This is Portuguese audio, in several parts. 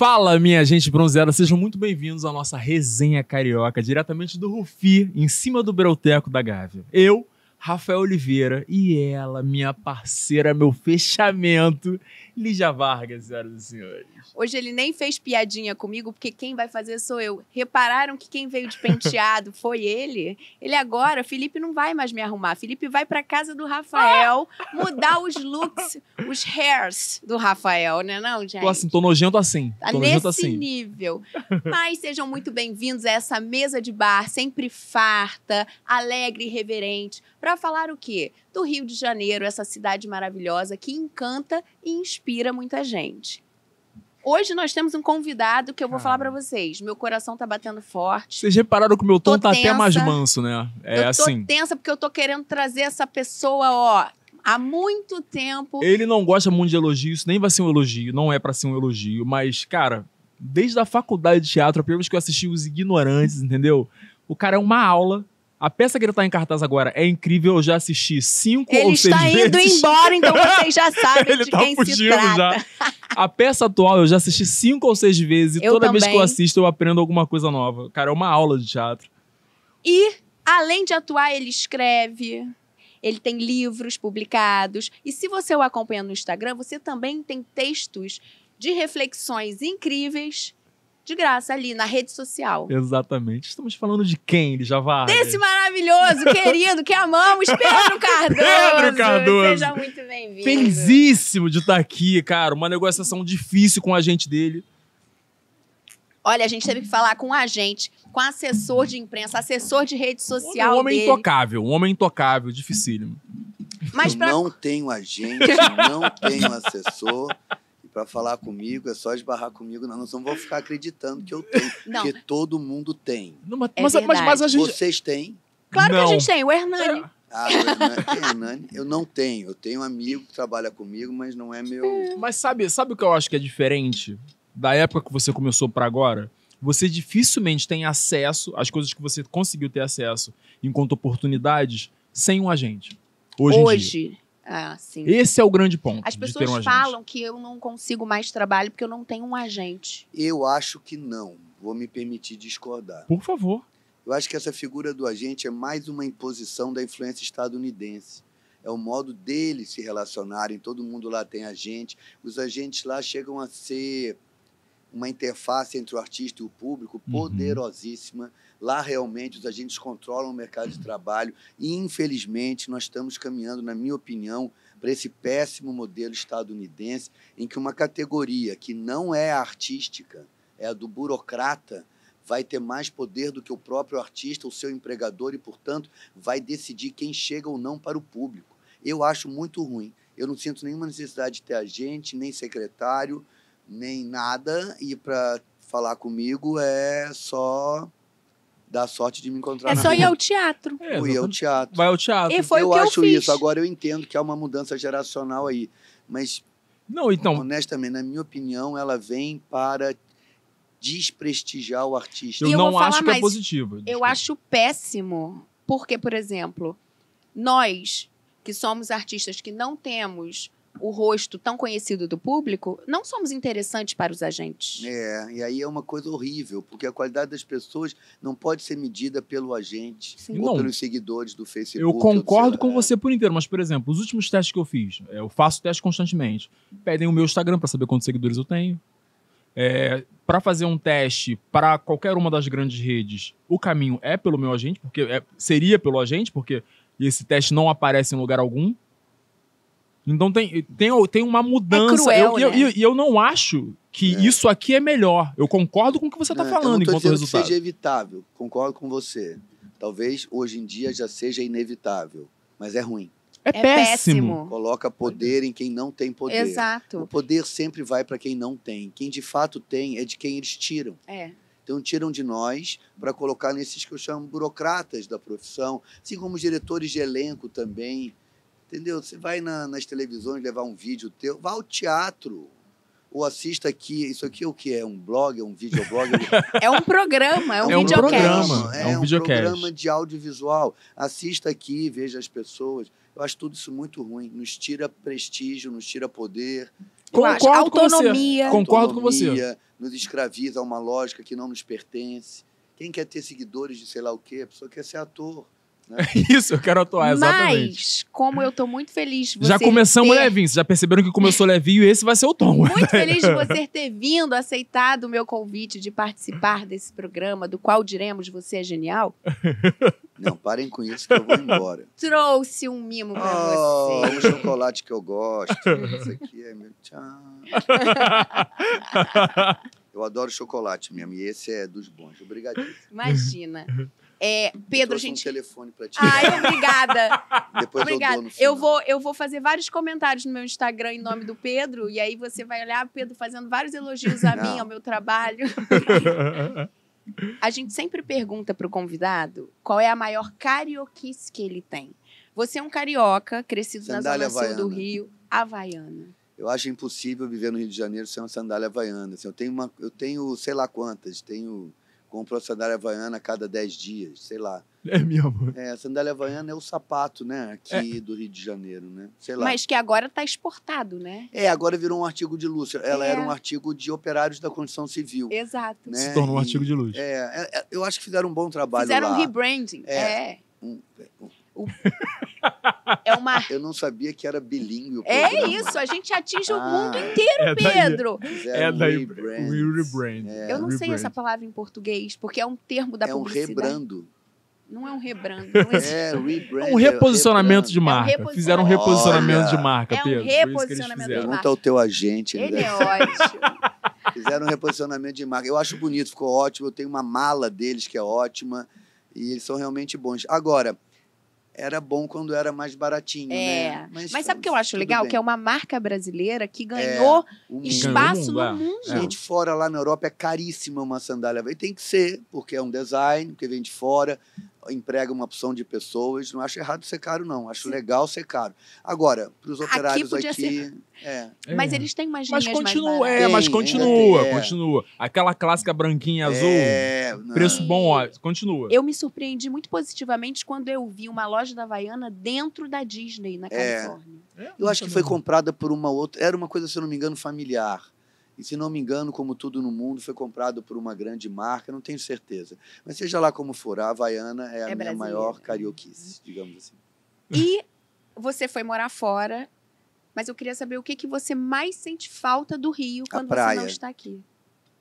Fala, minha gente bronzeada, sejam muito bem-vindos à nossa resenha carioca, diretamente do Rufi, em cima do Breuteco da Gávea. Eu, Rafael Oliveira, e ela, minha parceira, meu fechamento, Lígia Vargas, senhoras e senhores. Hoje ele nem fez piadinha comigo, porque quem vai fazer sou eu. Repararam que quem veio de penteado foi ele? Ele agora, Felipe não vai mais me arrumar. Felipe vai pra casa do Rafael mudar os looks, os hairs do Rafael, né não, gente? Tô nojento assim. Tá Tô nesse nojento assim. nível. Mas sejam muito bem-vindos a essa mesa de bar, sempre farta, alegre e reverente, para falar o quê? Do Rio de Janeiro, essa cidade maravilhosa que encanta e inspira muita gente. Hoje nós temos um convidado que eu vou falar pra vocês. Meu coração tá batendo forte. Vocês repararam que o meu tom tá tensa. até mais manso, né? Eu tô tensa porque eu tô querendo trazer essa pessoa, ó, há muito tempo. Ele não gosta muito de elogio, isso nem vai ser um elogio, não é pra ser um elogio, mas, cara, desde a faculdade de teatro, a primeira vez que eu assisti Os Ignorantes, entendeu? O cara é uma aula. A peça que ele tá em cartaz agora é incrível, eu já assisti 5 ou 6 vezes. Ele está indo embora, então vocês já sabem de quem se trata. Já. A peça atual eu já assisti 5 ou 6 vezes e toda vez que eu assisto eu aprendo alguma coisa nova. Cara, é uma aula de teatro. E, além de atuar, ele escreve, ele tem livros publicados. E se você o acompanha no Instagram, você também tem textos de reflexões incríveis de graça ali na rede social. Exatamente. Estamos falando de quem, Lígia Vargas? Desse maravilhoso, querido, que amamos, Pedro Cardoso. Pedro Cardoso. Seja muito bem-vindo. Felizíssimo de estar aqui, cara. Uma negociação difícil com a gente dele. Olha, a gente teve que falar com um agente, com assessor de imprensa, assessor de rede social Um homem dele. intocável, dificílimo. Mas eu não tenho agente, não tenho assessor. Para falar comigo, é só esbarrar comigo. Não vou ficar acreditando que eu tenho. Não. Porque todo mundo tem. Não, mas a gente... Vocês têm? Claro que a gente tem, o Hernani. Ah, o Hernani, quem é Hernani? Eu não tenho. Eu tenho um amigo que trabalha comigo, mas não é meu... Mas sabe o que eu acho que é diferente da época que você começou para agora? Você dificilmente tem acesso às coisas que você conseguiu ter acesso enquanto oportunidades sem um agente. Hoje em dia. Ah, sim. Esse é o grande ponto. As pessoas falam que eu não consigo mais trabalho porque eu não tenho um agente. Eu acho que não. Vou me permitir discordar. Por favor. Eu acho que essa figura do agente é mais uma imposição da influência estadunidense. É o modo deles se relacionarem. Todo mundo lá tem agente. Os agentes lá chegam a ser uma interface entre o artista e o público poderosíssima. Lá, realmente, os agentes controlam o mercado de trabalho e, infelizmente, nós estamos caminhando, na minha opinião, para esse péssimo modelo estadunidense em que uma categoria que não é artística, é a do burocrata, vai ter mais poder do que o próprio artista, o seu empregador, e, portanto, vai decidir quem chega ou não para o público. Eu acho muito ruim. Eu não sinto nenhuma necessidade de ter agente, nem secretário, nem nada, e para falar comigo é só dar sorte de me encontrar na rua. É só ir ao teatro. Ir ao teatro. Vai ao teatro. E foi eu o que acho eu fiz. isso. Agora eu entendo que há uma mudança geracional aí, mas não, então, honestamente, na minha opinião, ela vem para desprestigiar o artista. Eu não acho que é positivo. Eu acho péssimo, porque, por exemplo, nós que somos artistas que não temos o rosto tão conhecido do público, não somos interessantes para os agentes. E aí é uma coisa horrível, porque a qualidade das pessoas não pode ser medida pelo agente ou pelos seguidores do Facebook. Eu concordo com você por inteiro, mas, por exemplo, os últimos testes que eu fiz, eu faço teste constantemente. Pedem o meu Instagram para saber quantos seguidores eu tenho. Para fazer um teste para qualquer uma das grandes redes, o caminho é pelo meu agente, porque seria pelo agente, porque esse teste não aparece em lugar algum. Então tem uma mudança. É cruel, né? E eu não acho que isso aqui é melhor. Eu concordo com o que você está falando enquanto resultado. Que seja evitável, concordo com você. Talvez hoje em dia já seja inevitável, mas é ruim. É péssimo. Coloca poder em quem não tem poder. Exato. O poder sempre vai para quem não tem. Quem de fato tem é de quem eles tiram. Então tiram de nós para colocar nesses que eu chamo burocratas da profissão, assim como os diretores de elenco também. Entendeu? Você vai nas televisões levar um vídeo teu, vá ao teatro. Ou assista aqui. Isso aqui é o que é? Um blog? É um videoblog? É um programa, é um videocast. É um programa de audiovisual. Assista aqui, veja as pessoas. Eu acho tudo isso muito ruim. Nos tira prestígio, nos tira poder. Eu acho. Concordo com você. Autonomia. Concordo com você. Autonomia, nos escraviza a uma lógica que não nos pertence. Quem quer ter seguidores de sei lá o quê? A pessoa quer ser ator. Né? Isso, eu quero atuar, exatamente. Mas, como eu tô muito feliz de você Já começamos ter... levinho, vocês já perceberam que começou levinho e esse vai ser o tom. Muito feliz de você ter vindo, aceitado o meu convite de participar desse programa, do qual diremos Você é Genial. Não, parem com isso que eu vou embora. Trouxe um mimo pra você. Um chocolate que eu gosto. Isso aqui é meu tchau. Eu adoro chocolate mesmo, e esse é dos bons. Obrigadíssimo. Imagina. Pedro, Trouxe gente... um telefone pra ti. Ai, obrigada. Depois Obrigada. eu dou no final. Eu vou fazer vários comentários no meu Instagram em nome do Pedro, e aí você vai olhar o Pedro fazendo vários elogios a mim, ao meu trabalho. A gente sempre pergunta pro convidado qual é a maior carioquice que ele tem. Você é um carioca, crescido Sandália na zona sul do havaiana. Rio, havaiana. Eu acho impossível viver no Rio de Janeiro sem uma sandália havaiana. Assim, eu tenho sei lá quantas. Compro a sandália havaiana a cada 10 dias, sei lá. É mesmo. A sandália havaiana é o sapato, né? Aqui do Rio de Janeiro, né? Sei lá. Mas que agora está exportado, né? Agora virou um artigo de luxo. Ela era um artigo de operários da construção civil. Exato. Né? Se tornou um artigo de luxo. Eu acho que fizeram um bom trabalho Fizeram lá. um rebranding. uma... Eu não sabia que era bilíngue o programa. programa. Isso, a gente atinge o mundo inteiro, Pedro. Daí. Rebrand. Eu não sei essa palavra em português, porque é um termo da publicidade. É um rebrando. Não é um rebrando. Rebrand. Um reposicionamento de marca. Fizeram um reposicionamento de marca, Pedro. É um reposicionamento de marca. Pergunta ao teu agente. Ele é ótimo. Fizeram um reposicionamento de marca. Eu acho bonito, ficou ótimo. Eu tenho uma mala deles que é ótima. E eles são realmente bons. Agora, era bom quando era mais baratinho, né? Mas sabe o que eu acho legal? Bem. Que é uma marca brasileira que ganhou espaço no mundo. Gente, fora lá na Europa é caríssima uma sandália. E tem que ser, porque é um design, porque vem de fora, emprega uma opção de pessoas. Não acho errado ser caro, não. Acho legal ser caro. Agora, para os operários aqui... Mas eles têm umas linhas mas continua, mais baratas. Continua. Aquela clássica branquinha azul, preço bom, ó, continua. Eu me surpreendi muito positivamente quando eu vi uma loja da Havaiana dentro da Disney, na Califórnia. Eu acho que foi comprada por uma outra... Era uma coisa, se eu não me engano, familiar. E, se não me engano, como tudo no mundo, foi comprado por uma grande marca, não tenho certeza. Mas seja lá como for, a Havaiana é a minha maior carioquice, digamos assim. E você foi morar fora, mas eu queria saber o que você mais sente falta do Rio quando você não está aqui.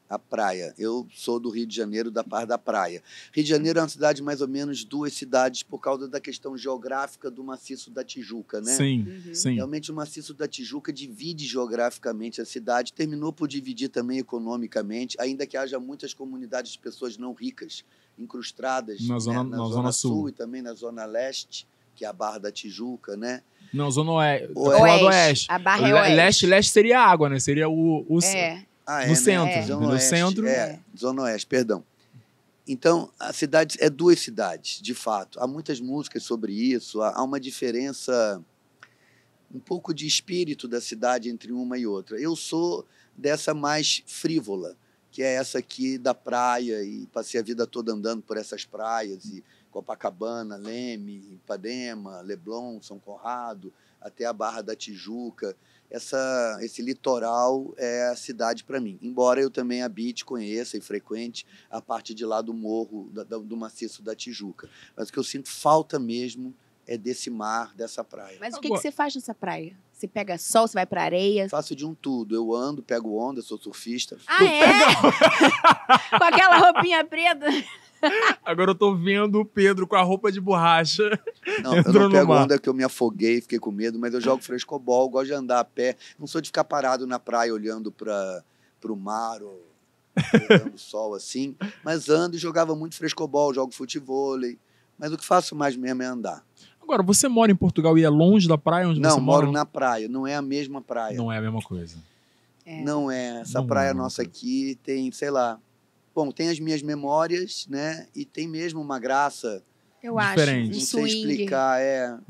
A praia. Eu sou do Rio de Janeiro, da parte da praia. Rio de Janeiro é uma cidade, mais ou menos, 2 cidades, por causa da questão geográfica do maciço da Tijuca, né? Sim. Realmente, o maciço da Tijuca divide geograficamente a cidade, terminou por dividir também economicamente, ainda que haja muitas comunidades de pessoas não ricas, incrustadas na zona sul e também na zona leste, que é a Barra da Tijuca, né? Não, zona oeste. A Barra é oeste. Leste seria água, né? Seria o no centro. Zona oeste, centro. Zona Oeste, perdão. Então, a cidade é 2 cidades, de fato. Há muitas músicas sobre isso, há uma diferença, um pouco de espírito da cidade entre uma e outra. Eu sou dessa mais frívola, que é essa aqui da praia, e passei a vida toda andando por essas praias, e Copacabana, Leme, Ipanema, Leblon, São Conrado, até a Barra da Tijuca. Esse litoral é a cidade para mim. Embora eu também habite, conheça e frequente a parte de lá do morro, do maciço da Tijuca. Mas o que eu sinto falta mesmo é desse mar, dessa praia. Mas o que você faz nessa praia? Você pega sol, você vai para areia? Faço de um tudo. Eu ando, pego onda, sou surfista. Com aquela roupinha preta? Agora eu tô vendo o Pedro com a roupa de borracha. Não, eu não pego onda que eu me afoguei, fiquei com medo, mas eu jogo frescobol, gosto de andar a pé. Não sou de ficar parado na praia olhando para o mar ou pegando sol assim, mas ando e jogava muito frescobol, jogo futevôlei. Mas o que faço mais mesmo é andar. Agora, você mora em Portugal e é longe da praia onde você mora? Não, moro na praia, não é a mesma praia. Não é a mesma coisa. Não é. Essa praia nossa aqui tem, sei lá... Bom, tem as minhas memórias, né? E tem mesmo uma graça. Eu acho. Diferente. Não sei explicar.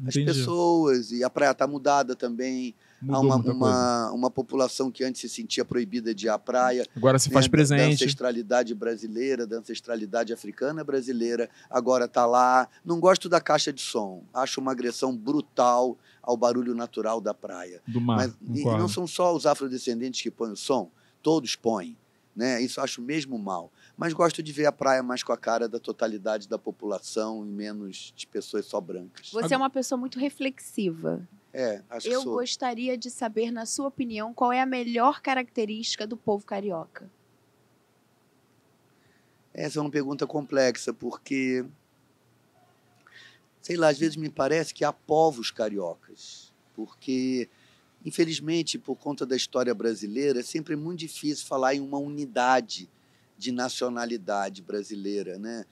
As pessoas, e a praia tá mudada também. Mudou Há muita coisa. uma população que antes se sentia proibida de ir à praia. Agora se faz Da presente. ancestralidade brasileira, da ancestralidade africana brasileira, agora está lá. Não gosto da caixa de som, acho uma agressão brutal ao barulho natural da praia. Do mar, E não são só os afrodescendentes que põem o som, todos põem, né? Isso eu acho mesmo mal. Mas gosto de ver a praia mais com a cara da totalidade da população e menos de pessoas só brancas. Você é uma pessoa muito reflexiva. Acho que Eu sou. gostaria de saber, na sua opinião, qual é a melhor característica do povo carioca? Essa é uma pergunta complexa, porque, sei lá, às vezes me parece que há povos cariocas, porque, infelizmente, por conta da história brasileira, é sempre muito difícil falar em uma unidade de nacionalidade brasileira, né?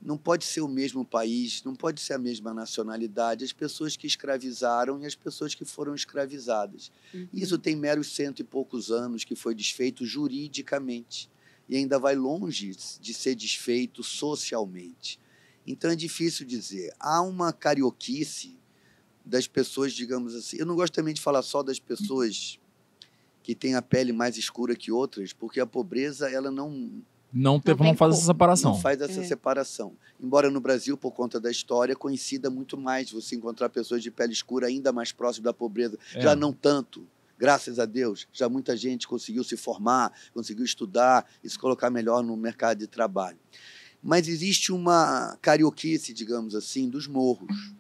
Não pode ser o mesmo país, não pode ser a mesma nacionalidade, as pessoas que escravizaram e as pessoas que foram escravizadas. Isso tem meros 100 e poucos anos que foi desfeito juridicamente e ainda vai longe de ser desfeito socialmente. Então é difícil dizer. Há uma carioquice das pessoas, digamos assim. Eu não gosto também de falar só das pessoas que têm a pele mais escura que outras, porque a pobreza ela não faz essa separação. Não faz essa separação. Embora no Brasil, por conta da história, coincida muito mais você encontrar pessoas de pele escura ainda mais próximas da pobreza. Já não tanto, graças a Deus. Já muita gente conseguiu se formar, conseguiu estudar e se colocar melhor no mercado de trabalho. Mas existe uma carioquice, digamos assim, dos morros.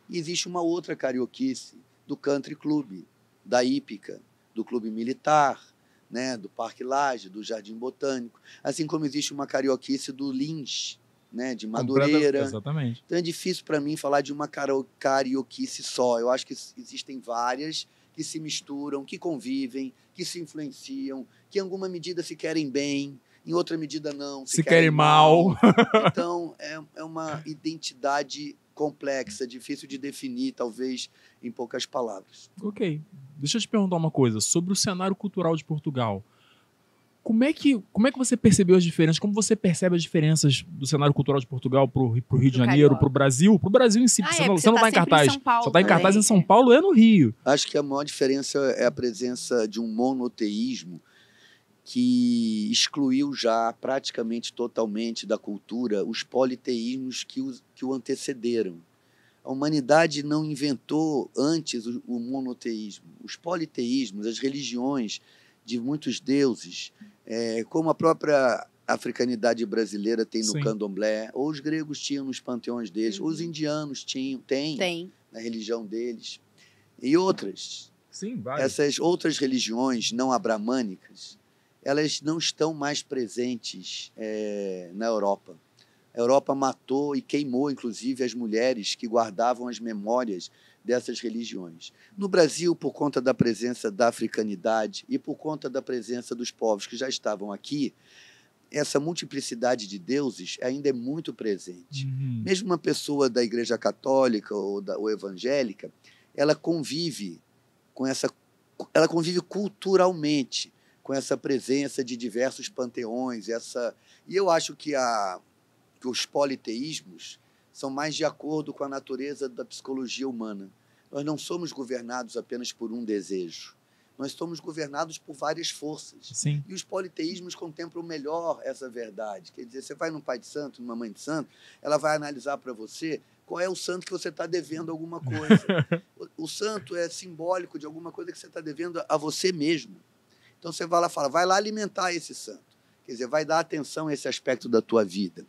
E existe uma outra carioquice do country club, da hípica, do clube militar, né, do Parque Lage, do Jardim Botânico, assim como existe uma carioquice do Lins, né, de Madureira. Exatamente. Então é difícil para mim falar de uma carioquice só. Eu acho que existem várias que se misturam, que convivem, que se influenciam, que em alguma medida se querem bem, em outra medida não, se querem mal. Então é uma identidade complexa, difícil de definir, talvez, em poucas palavras. Ok. Deixa eu te perguntar uma coisa sobre o cenário cultural de Portugal. Como é que você percebeu as diferenças? Como você percebe as diferenças do cenário cultural de Portugal pro Rio de Janeiro, pro Brasil em si? Você não tá em cartaz. Você tá em cartaz em São Paulo e no Rio. Acho que a maior diferença é a presença de um monoteísmo que excluiu já praticamente totalmente da cultura os politeísmos que o antecederam. A humanidade não inventou antes o monoteísmo. Os politeísmos, as religiões de muitos deuses, como a própria africanidade brasileira tem no candomblé, ou os gregos tinham nos panteões deles, ou os indianos têm na religião deles, e outras. Sim, várias. Essas outras religiões não abramânicas, elas não estão mais presentes na Europa. A Europa matou e queimou, inclusive, as mulheres que guardavam as memórias dessas religiões. No Brasil, por conta da presença da africanidade e por conta da presença dos povos que já estavam aqui, essa multiplicidade de deuses ainda é muito presente. Mesmo uma pessoa da Igreja Católica ou evangélica, ela convive culturalmente com essa presença de diversos panteões. E eu acho que os politeísmos são mais de acordo com a natureza da psicologia humana. Nós não somos governados apenas por um desejo. Nós somos governados por várias forças. Sim. E os politeísmos contemplam melhor essa verdade. Quer dizer, você vai num pai de santo, numa mãe de santo, ela vai analisar para você qual é o santo que você está devendo alguma coisa. O santo é simbólico de alguma coisa que você está devendo a você mesmo. Então você vai lá e fala, vai lá alimentar esse santo. Quer dizer, vai dar atenção a esse aspecto da tua vida.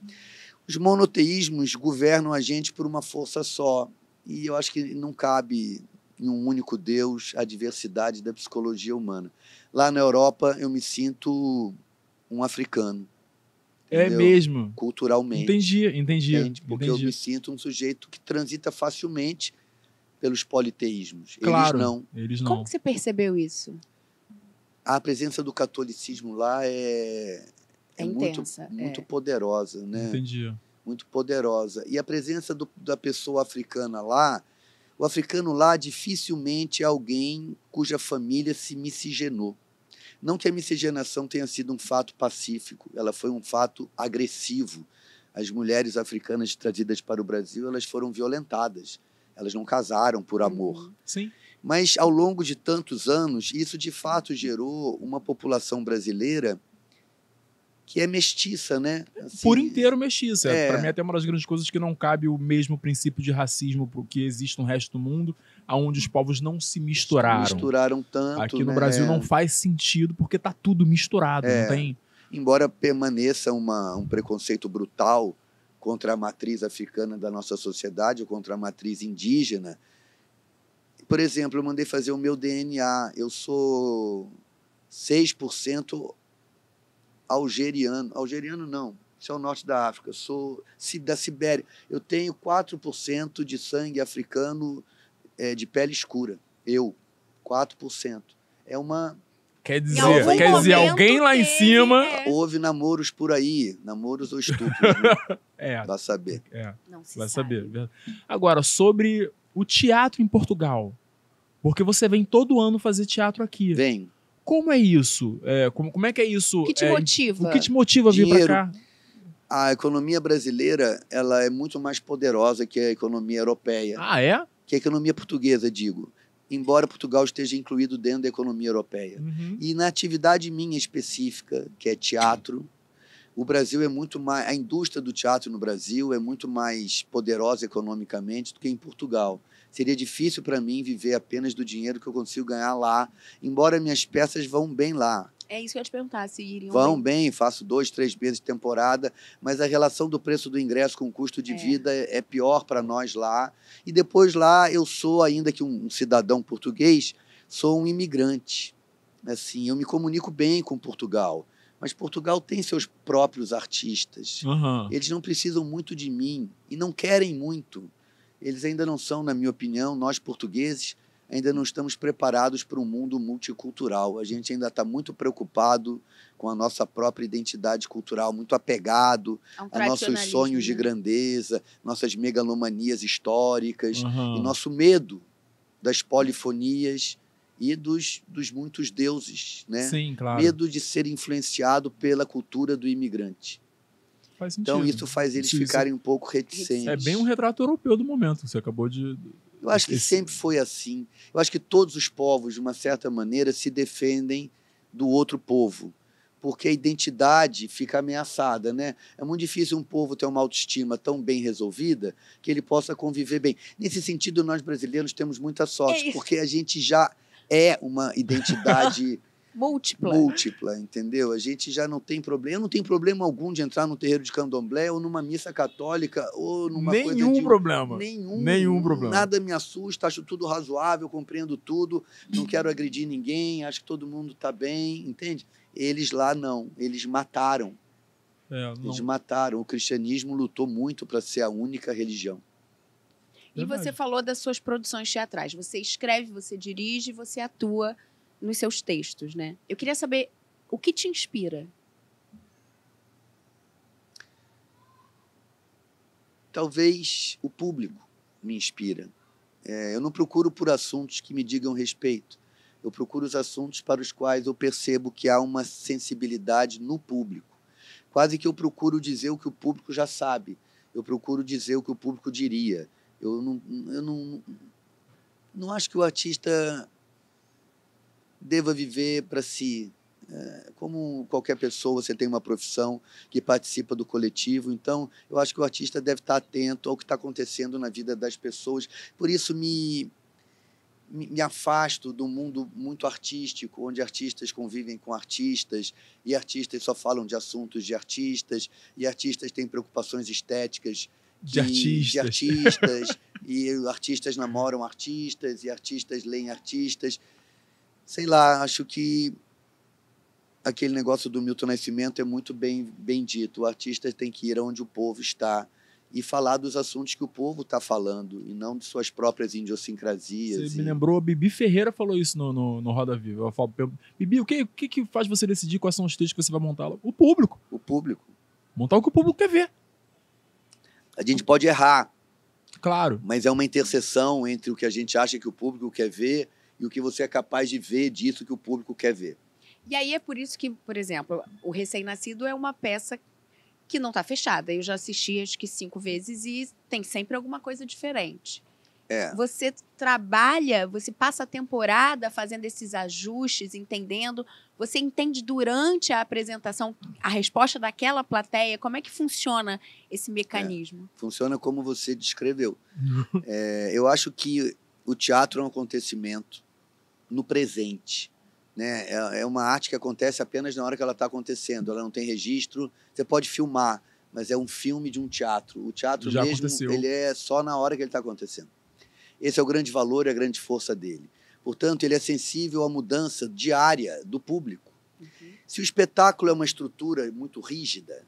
Os monoteísmos governam a gente por uma força só. E eu acho que não cabe em um único Deus a diversidade da psicologia humana. Lá na Europa, eu me sinto um africano. Entendeu? É mesmo? Culturalmente. Entendi. Porque eu me sinto um sujeito que transita facilmente pelos politeísmos. Claro, eles não. Como que você percebeu isso? A presença do catolicismo lá é intensa, muito poderosa, né? Entendi. Muito poderosa. E a presença da pessoa africana lá, o africano lá dificilmente é alguém cuja família se miscigenou. Não que a miscigenação tenha sido um fato pacífico, ela foi um fato agressivo. As mulheres africanas trazidas para o Brasil, elas foram violentadas. Elas não casaram por amor. Sim. Mas, ao longo de tantos anos, isso de fato gerou uma população brasileira que é mestiça, né? Assim, Por inteiro mestiça. É. Para mim, até uma das grandes coisas que não cabe o mesmo princípio de racismo que existe no resto do mundo, onde os povos não se misturaram. Misturaram tanto, Aqui no né? Brasil não faz sentido, porque tá tudo misturado, não tem... Embora permaneça um preconceito brutal contra a matriz africana da nossa sociedade, ou contra a matriz indígena. Por exemplo, eu mandei fazer o meu DNA. Eu sou 6% algeriano. Algeriano não, isso é o norte da África. Eu sou da Sibéria. Eu tenho 4% de sangue africano de pele escura. 4%. É uma... Quer dizer, algum alguém lá em teve, cima... Houve namoros por aí, namoros ou estupros, né? Vai saber. Não se Vai sabe. saber. Agora, sobre o teatro em Portugal, porque você vem todo ano fazer teatro aqui. Vem. Como é isso? Como é que é isso? O que te motiva? O que te motiva a vir para Dinheiro. cá? A economia brasileira, ela é muito mais poderosa que a economia europeia, Ah, é? que a economia portuguesa, digo. Embora Portugal esteja incluído dentro da economia europeia. Uhum. E na atividade minha específica, que é teatro, o Brasil é muito mais... A indústria do teatro no Brasil é muito mais poderosa economicamente do que em Portugal. Seria difícil para mim viver apenas do dinheiro que eu consigo ganhar lá, embora minhas peças vão bem lá. É isso que eu ia te perguntar, se iriam Vão bem, faço 2, 3 meses de temporada, mas a relação do preço do ingresso com o custo de vida é pior para nós lá. E depois lá eu sou, ainda que um cidadão português, sou um imigrante. Assim, eu me comunico bem com Portugal, mas Portugal tem seus próprios artistas. Uhum. Eles não precisam muito de mim e não querem muito. Eles ainda não são, na minha opinião, nós portugueses, ainda não estamos preparados para um mundo multicultural. A gente ainda está muito preocupado com a nossa própria identidade cultural, muito apegado a nossos sonhos de grandeza, nossas megalomanias históricas, e nosso medo das polifonias e dos muitos deuses, né? Sim, claro. Medo de ser influenciado pela cultura do imigrante. Faz sentido. Então, isso faz eles ficarem um pouco reticentes. É bem um retrato europeu do momento que você acabou de... Eu acho que sempre foi assim. Eu acho que todos os povos, de uma certa maneira, se defendem do outro povo, porque a identidade fica ameaçada, né? É muito difícil um povo ter uma autoestima tão bem resolvida que ele possa conviver bem. Nesse sentido, nós brasileiros temos muita sorte, porque a gente já é uma identidade... múltipla, entendeu? A gente já não tem problema. Eu não tenho problema algum de entrar no terreiro de candomblé ou numa missa católica ou numa coisa de... Nenhum problema. Nada me assusta, acho tudo razoável, compreendo tudo, não quero agredir ninguém, acho que todo mundo está bem, entende? Eles lá não, eles mataram. Eles mataram. O cristianismo lutou muito para ser a única religião. E você falou das suas produções teatrais. Você escreve, você dirige, você atua nos seus textos, né? Eu queria saber o que te inspira. Talvez o público me inspira. Eu não procuro por assuntos que me digam respeito. Eu procuro os assuntos para os quais eu percebo que há uma sensibilidade no público. Quase que eu procuro dizer o que o público já sabe. Eu procuro dizer o que o público diria. Eu não acho que o artista deva viver para si. Como qualquer pessoa, você tem uma profissão que participa do coletivo, então eu acho que o artista deve estar atento ao que está acontecendo na vida das pessoas. Por isso me afasto do mundo muito artístico, onde artistas convivem com artistas, e artistas só falam de assuntos de artistas, e artistas têm preocupações estéticas de artistas, e artistas namoram artistas, e artistas leem artistas. Sei lá, acho que aquele negócio do Milton Nascimento é muito bem dito. O artista tem que ir onde o povo está e falar dos assuntos que o povo está falando, e não de suas próprias idiosincrasias. Você me lembrou, a Bibi Ferreira falou isso no Roda Viva. Eu falo, Bibi, o que faz você decidir quais são os textos que você vai montar? O público. O público. Montar o que o público quer ver. A gente pode errar. Claro. Mas é uma interseção entre o que a gente acha que o público quer ver e o que você é capaz de ver disso que o público quer ver. E aí é por isso que, por exemplo, o Recém-Nascido é uma peça que não está fechada. Eu já assisti acho que 5 vezes e tem sempre alguma coisa diferente. Você trabalha, você passa a temporada fazendo esses ajustes, entendendo. Você entende durante a apresentação a resposta daquela plateia? Como é que funciona esse mecanismo? Funciona como você descreveu. Eu acho que o teatro é um acontecimento no presente. Né? É uma arte que acontece apenas na hora que ela está acontecendo. Ela não tem registro. Você pode filmar, mas é um filme de um teatro. O teatro Já mesmo, aconteceu. ele é só na hora que ele está acontecendo. Esse é o grande valor e a grande força dele. Portanto, ele é sensível à mudança diária do público. Se o espetáculo é uma estrutura muito rígida,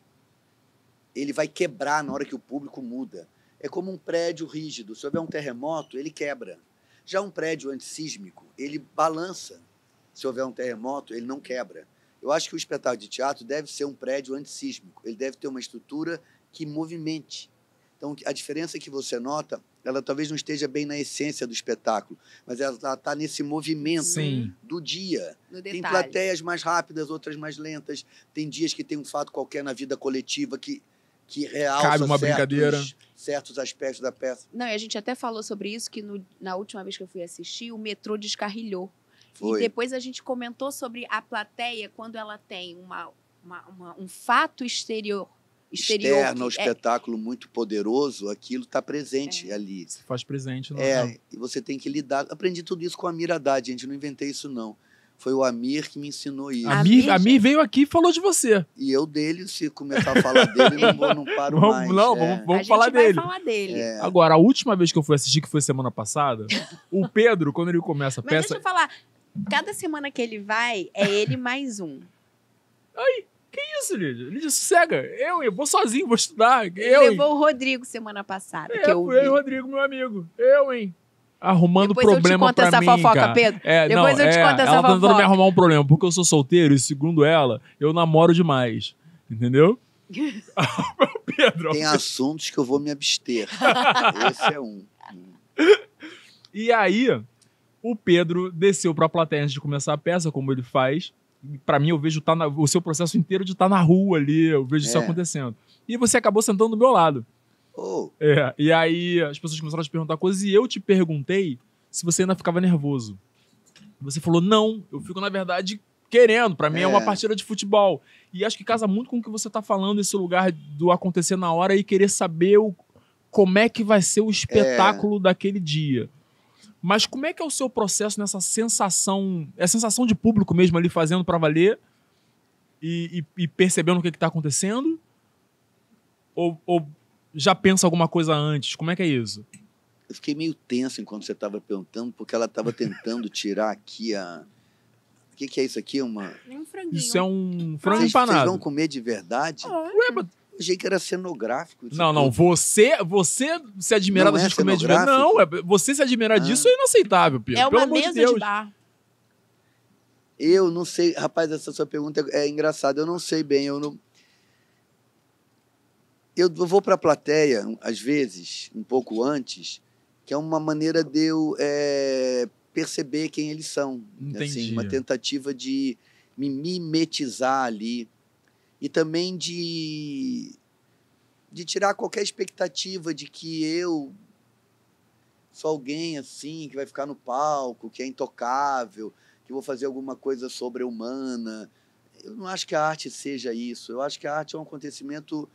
ele vai quebrar na hora que o público muda. É como um prédio rígido. Se houver um terremoto, ele quebra. Já um prédio antissísmico, ele balança. Se houver um terremoto, ele não quebra. Eu acho que o espetáculo de teatro deve ser um prédio antissísmico. Ele deve ter uma estrutura que movimente. Então, a diferença que você nota, ela talvez não esteja bem na essência do espetáculo, mas ela está nesse movimento do dia. Tem plateias mais rápidas, outras mais lentas. Tem dias que tem um fato qualquer na vida coletiva que realça cabe uma brincadeira. Certos aspectos da peça. Não, e a gente até falou sobre isso, que na última vez que eu fui assistir, o metrô descarrilhou. Foi. E depois a gente comentou sobre a plateia, quando ela tem um fato externo ao espetáculo muito poderoso, aquilo está presente ali. Se faz presente. Não e você tem que lidar. Aprendi tudo isso com a Amir Haddad, gente, não inventei isso não. Foi o Amir que me ensinou isso. Amir veio aqui e falou de você. E eu dele, se começar a falar dele, não paro mais. Vamos falar dele. Falar dele. Agora, a última vez que eu fui assistir, que foi semana passada, o Pedro, quando ele começa a peça... Mas deixa eu falar, cada semana que ele vai, é ele mais um. Ai, que isso, Lídia? Lídia, sossega. Eu vou sozinho, vou estudar. Levou o Rodrigo semana passada, que eu vi. Eu e o Rodrigo, meu amigo. Arrumando depois problema pra mim, Depois eu te conto essa fofoca, cara. Pedro. Depois eu te conto essa fofoca. Ela tá fofoca. tentando me arrumar um problema, porque eu sou solteiro e, segundo ela, eu namoro demais. Entendeu? Pedro. Tem assuntos que eu vou me abster. Esse é um. E aí, o Pedro desceu pra plateia antes de começar a peça, como ele faz. Pra mim, eu vejo o seu processo inteiro de estar na rua ali, eu vejo isso acontecendo. E você acabou sentando do meu lado. E aí as pessoas começaram a te perguntar coisas e eu te perguntei se você ainda ficava nervoso. Você falou, não, eu fico, na verdade, querendo. Pra mim é uma partida de futebol. E acho que casa muito com o que você tá falando, esse lugar do acontecer na hora e querer saber como é que vai ser o espetáculo daquele dia. Mas como é que é o seu processo nessa sensação, é a sensação de público mesmo ali fazendo pra valer e percebendo o que tá acontecendo? Ou já pensa alguma coisa antes? Como é que é isso? Eu fiquei meio tenso enquanto você estava perguntando, porque ela estava tentando tirar aqui a... O que é isso aqui? Um franguinho. Isso é um frango empanado. Vocês vão comer de verdade? Ué, achei que era cenográfico. Não. Você se admirar da gente comer de verdade. Não, você se admirar disso é inaceitável, Pedro. É uma mesa de bar. Eu não sei. Rapaz, essa sua pergunta é engraçada. Eu não sei bem. Eu vou para a plateia, às vezes, um pouco antes, que é uma maneira de eu perceber quem eles são. Assim, uma tentativa de me mimetizar ali. E também de tirar qualquer expectativa de que eu sou alguém assim, que vai ficar no palco, que é intocável, que vou fazer alguma coisa sobre-humana. Eu não acho que a arte seja isso. Eu acho que a arte é um acontecimento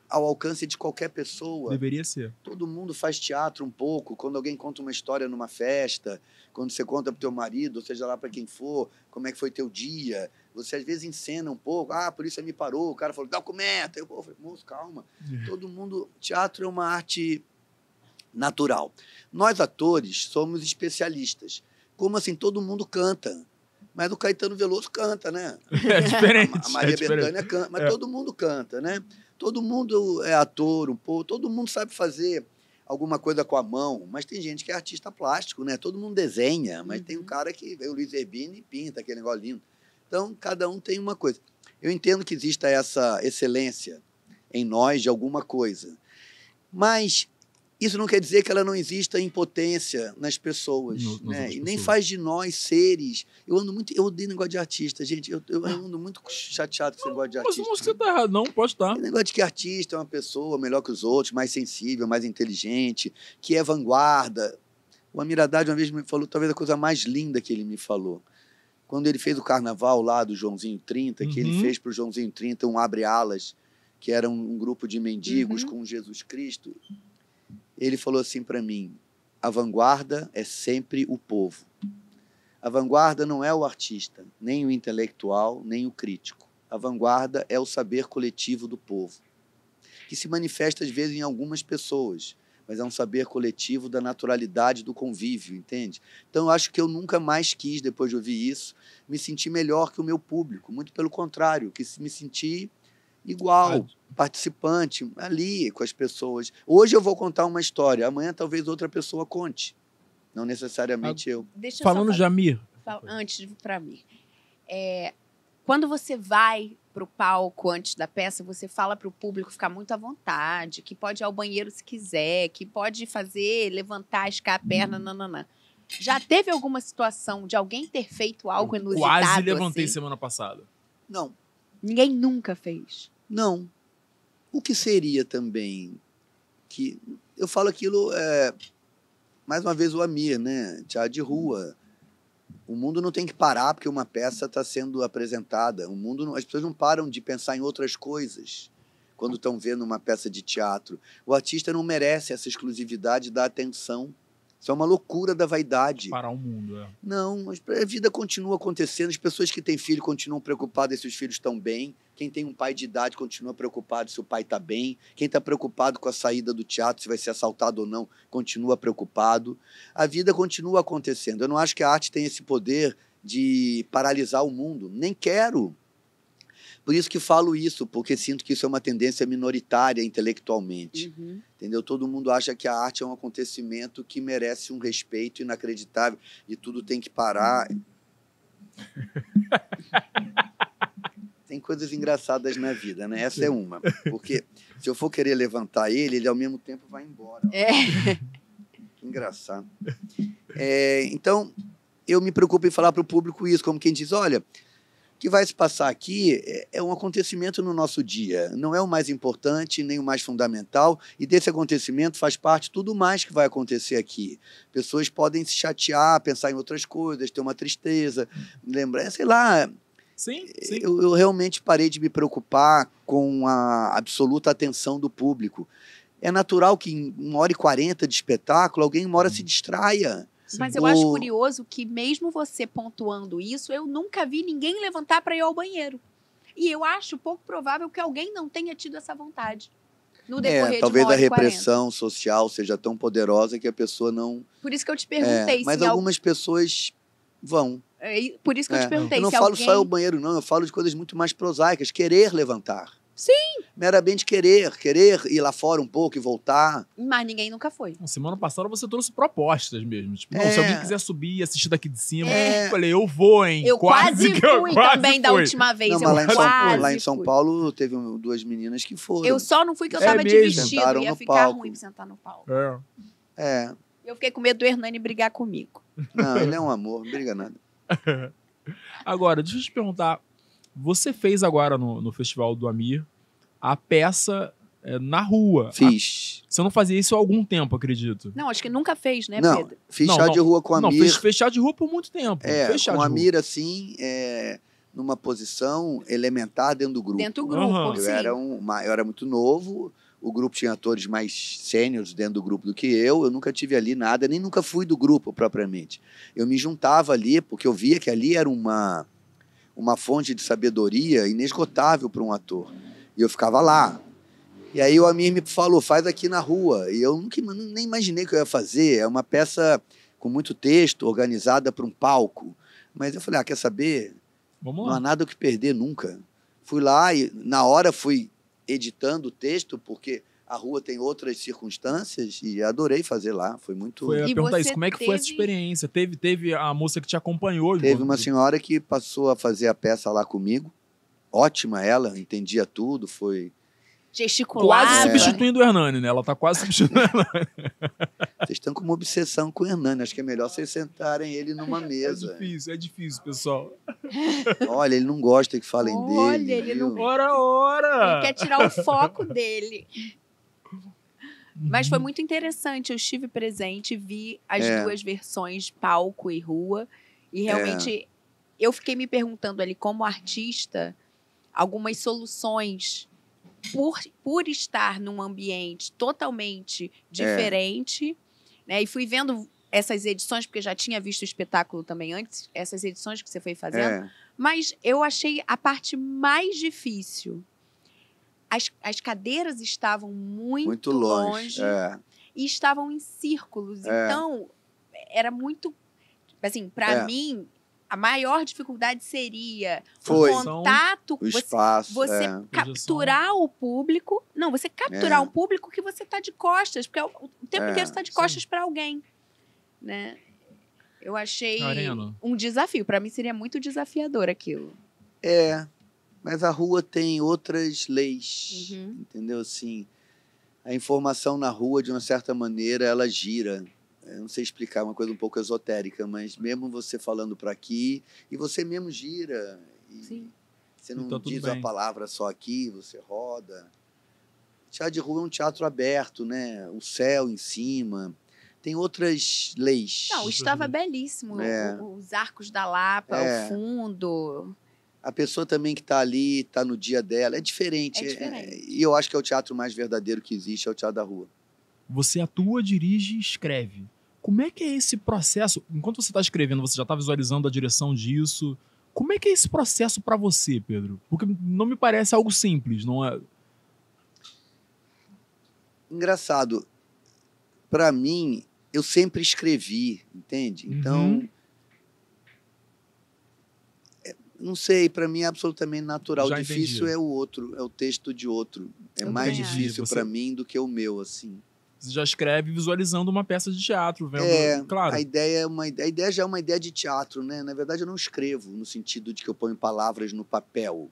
ao alcance de qualquer pessoa. Deveria ser. Todo mundo faz teatro um pouco. Quando alguém conta uma história numa festa, quando você conta para o teu marido, ou seja lá para quem for, como é que foi teu dia, você às vezes encena um pouco. Ah, a polícia me parou, o cara falou, documenta. Eu falei, moço, calma. Todo mundo... Teatro é uma arte natural. Nós, atores, somos especialistas. Como assim? Todo mundo canta. Mas o Caetano Veloso canta, né? É diferente. A Maria Bethânia canta, mas todo mundo canta, né? Todo mundo é ator um pouco, todo mundo sabe fazer alguma coisa com a mão, mas tem gente que é artista plástico, né? Todo mundo desenha, mas tem um cara que vê o Luiz Erbini e pinta aquele negócio lindo. Então, cada um tem uma coisa. Eu entendo que exista essa excelência em nós de alguma coisa, mas Isso não quer dizer que ela não exista impotência nas pessoas, né? E nem faz de nós seres. Eu odeio negócio de artista, gente. Eu ando muito chateado com esse negócio de artista. Mas não acho que você tá errado, não, pode estar. O negócio de que artista é uma pessoa melhor que os outros, mais sensível, mais inteligente, que é vanguarda. O Amir Haddad uma vez me falou, talvez a coisa mais linda que ele me falou. Quando ele fez o carnaval lá do Joãozinho 30, que ele fez para o Joãozinho 30 um Abre Alas, que era um grupo de mendigos com Jesus Cristo. Ele falou assim para mim: a vanguarda é sempre o povo. A vanguarda não é o artista, nem o intelectual, nem o crítico. A vanguarda é o saber coletivo do povo, que se manifesta às vezes em algumas pessoas, mas é um saber coletivo da naturalidade do convívio, entende? Então, eu acho que eu nunca mais quis, depois de ouvir isso, me sentir melhor que o meu público. Muito pelo contrário, que me sentir igual, participante, ali com as pessoas. Hoje eu vou contar uma história, amanhã talvez outra pessoa conte. Não necessariamente eu. Deixa eu Falando só de Amir. antes para mim. Quando você vai para o palco antes da peça, você fala para o público ficar muito à vontade, que pode ir ao banheiro se quiser, que pode fazer, levantar, escar a perna, nananã. Já teve alguma situação de alguém ter feito algo inusitado? Quase levantei assim? semana passada. Não. Ninguém nunca fez. Não. O que seria também que eu falo aquilo mais uma vez o Amir, né? Teatro de rua. O mundo não tem que parar porque uma peça está sendo apresentada. O mundo, as pessoas não param de pensar em outras coisas quando estão vendo uma peça de teatro. O artista não merece essa exclusividade da atenção. Isso é uma loucura da vaidade. Parar o mundo, Não, a vida continua acontecendo. As pessoas que têm filho continuam preocupadas se os filhos estão bem. Quem tem um pai de idade continua preocupado se o pai está bem. Quem está preocupado com a saída do teatro, se vai ser assaltado ou não, continua preocupado. A vida continua acontecendo. Eu não acho que a arte tem esse poder de paralisar o mundo. Nem quero. Por isso que falo isso, porque sinto que isso é uma tendência minoritária intelectualmente. Entendeu? Todo mundo acha que a arte é um acontecimento que merece um respeito inacreditável e tudo tem que parar. Tem coisas engraçadas na vida, né? Essa é uma. Porque se eu for querer levantar ele ao mesmo tempo vai embora. Que engraçado. Então, eu me preocupo em falar para o público isso, como quem diz, olha, o que vai se passar aqui é um acontecimento no nosso dia. Não é o mais importante, nem o mais fundamental. E desse acontecimento faz parte tudo mais que vai acontecer aqui. Pessoas podem se chatear, pensar em outras coisas, ter uma tristeza, lembrar, sei lá. Sim. Eu realmente parei de me preocupar com a absoluta atenção do público. É natural que em 1h40 de espetáculo, alguém uma hora se distraia. Mas eu acho curioso que, mesmo você pontuando isso, eu nunca vi ninguém levantar para ir ao banheiro. E eu acho pouco provável que alguém não tenha tido essa vontade no decorrer talvez de 1h40. a repressão social seja tão poderosa que a pessoa não... Por isso que eu te perguntei. Mas algumas pessoas vão. Por isso que eu te perguntei. Eu não falo só ao banheiro, não. Eu falo de coisas muito mais prosaicas. Querer levantar. Sim. Meramente querer ir lá fora um pouco e voltar. Mas ninguém nunca foi. Semana passada você trouxe propostas mesmo. Tipo, se alguém quiser subir e assistir daqui de cima, eu falei, eu vou, hein? Eu quase fui também da última vez. Não, mas lá em São Paulo teve 2 meninas que foram. Eu só não fui que eu tava de vestido. Sentaram ia no ficar palco. ruim sentar no palco. Eu fiquei com medo do Hernani brigar comigo. Não, ele é um amor, não briga nada. Agora, deixa eu te perguntar. Você fez agora no Festival do Amir a peça na rua. Fiz. Você não fazia isso há algum tempo, acredito. Não, acho que nunca fez, né, não, Pedro? Fiz chá de rua com o Amir. Não, fez chá de rua por muito tempo. Com o Amir, assim, numa posição elementar dentro do grupo. Dentro do grupo, sim. Eu era muito novo, o grupo tinha atores mais sêniores dentro do grupo do que eu nunca tive ali nada, nem nunca fui do grupo propriamente. Eu me juntava ali, porque eu via que ali era uma fonte de sabedoria inesgotável para um ator. E eu ficava lá. E aí o Amir me falou, faz aqui na rua. E eu nem imaginei o que eu ia fazer. É uma peça com muito texto, organizada para um palco. Mas eu falei, quer saber? Vamos lá. Não há nada o que perder nunca. Fui lá e na hora fui editando o texto, porque a rua tem outras circunstâncias e adorei fazer lá. Foi muito... Foi perguntar isso, como é que foi essa experiência? Teve a moça que te acompanhou? Teve uma senhora que passou a fazer a peça lá comigo. Ótima ela, entendia tudo, foi... gesticulava. Quase substituindo o Hernani, né? Ela tá quase substituindo o Hernani. Vocês estão com uma obsessão com o Hernani. Acho que é melhor vocês sentarem ele numa mesa. É difícil, pessoal. Olha, ele não gosta que falem Olha, dele. ele viu? não- Ora! Ele quer tirar o foco dele. Mas foi muito interessante. Eu estive presente, vi as duas versões, palco e rua. E realmente eu fiquei me perguntando ali, como artista, algumas soluções por estar num ambiente totalmente diferente, né? E fui vendo essas edições, porque já tinha visto o espetáculo também antes, essas edições que você foi fazendo. Mas eu achei a parte mais difícil. As cadeiras estavam muito longe e estavam em círculos. Então, era muito... Assim, para mim, a maior dificuldade seria Foi. o contato, O espaço. você capturar o público. Não, você capturar um público que você está de costas, porque o tempo inteiro você está de costas para alguém. Né? Eu achei um desafio. Para mim, seria muito desafiador aquilo. Mas a rua tem outras leis, entendeu? Assim, a informação na rua, de uma certa maneira, ela gira. Eu não sei explicar, uma coisa um pouco esotérica, mas mesmo você falando para aqui, e você mesmo gira. Sim. Você não Tá diz tudo bem. a palavra só aqui, você roda. Teatro de rua é um teatro aberto, né? O céu em cima. Tem outras leis. Não, estava belíssimo. Os arcos da Lapa, o fundo. A pessoa também que está ali, está no dia dela, é diferente. É diferente. E eu acho que é o teatro mais verdadeiro que existe, é o teatro da rua. Você atua, dirige e escreve. Como é que é esse processo? Enquanto você está escrevendo, você já está visualizando a direção disso. Como é que é esse processo para você, Pedro? Porque não me parece algo simples, não é? Engraçado. Para mim, eu sempre escrevi, entende? Então, não sei, para mim é absolutamente natural. Já Difícil entendi. é o outro, é o texto de outro. É Eu mais também acho. difícil Você- para mim do que o meu, assim. Você já escreve visualizando uma peça de teatro, vendo. Claro. A ideia já é uma ideia de teatro, né? Na verdade, eu não escrevo no sentido de que eu ponho palavras no papel,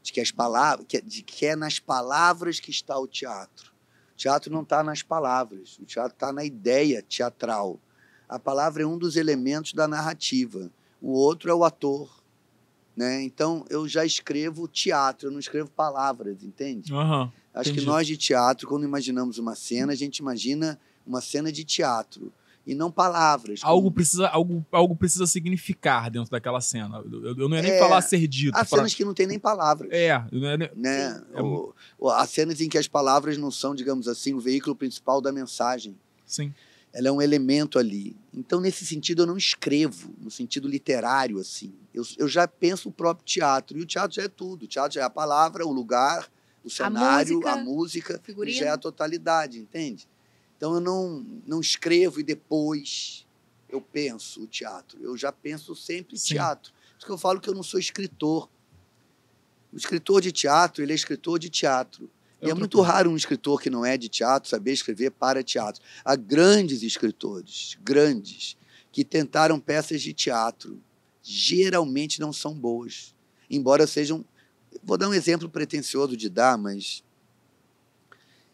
de que as palavras, de que é nas palavras que está o teatro. O teatro não está nas palavras, o teatro está na ideia teatral. A palavra é um dos elementos da narrativa, o outro é o ator, né? Então, eu já escrevo teatro, eu não escrevo palavras, entende? Aham. Acho Entendi. que nós de teatro, quando imaginamos uma cena, a gente imagina uma cena de teatro e não palavras. Algo precisa significar dentro daquela cena. Eu não ia nem falar ser dito. Há cenas que não tem nem palavras. Não é nem- Né? Há cenas em que as palavras não são, digamos assim, o veículo principal da mensagem. Sim. Ela é um elemento ali. Então, nesse sentido, eu não escrevo, no sentido literário, assim. Eu já penso o próprio teatro. E o teatro já é tudo. O teatro já é a palavra, o lugar, o cenário, a música, figurino. e já é a totalidade, entende? Então, eu não escrevo e depois eu penso o teatro. Eu já penso sempre Sim. teatro. Por isso que eu falo que eu não sou escritor. O escritor de teatro, ele é escritor de teatro. E é outra muito coisa. raro um escritor que não é de teatro saber escrever para teatro. Há grandes escritores, grandes, que tentaram peças de teatro. Geralmente não são boas. Embora sejam... Vou dar um exemplo pretensioso de dar, mas...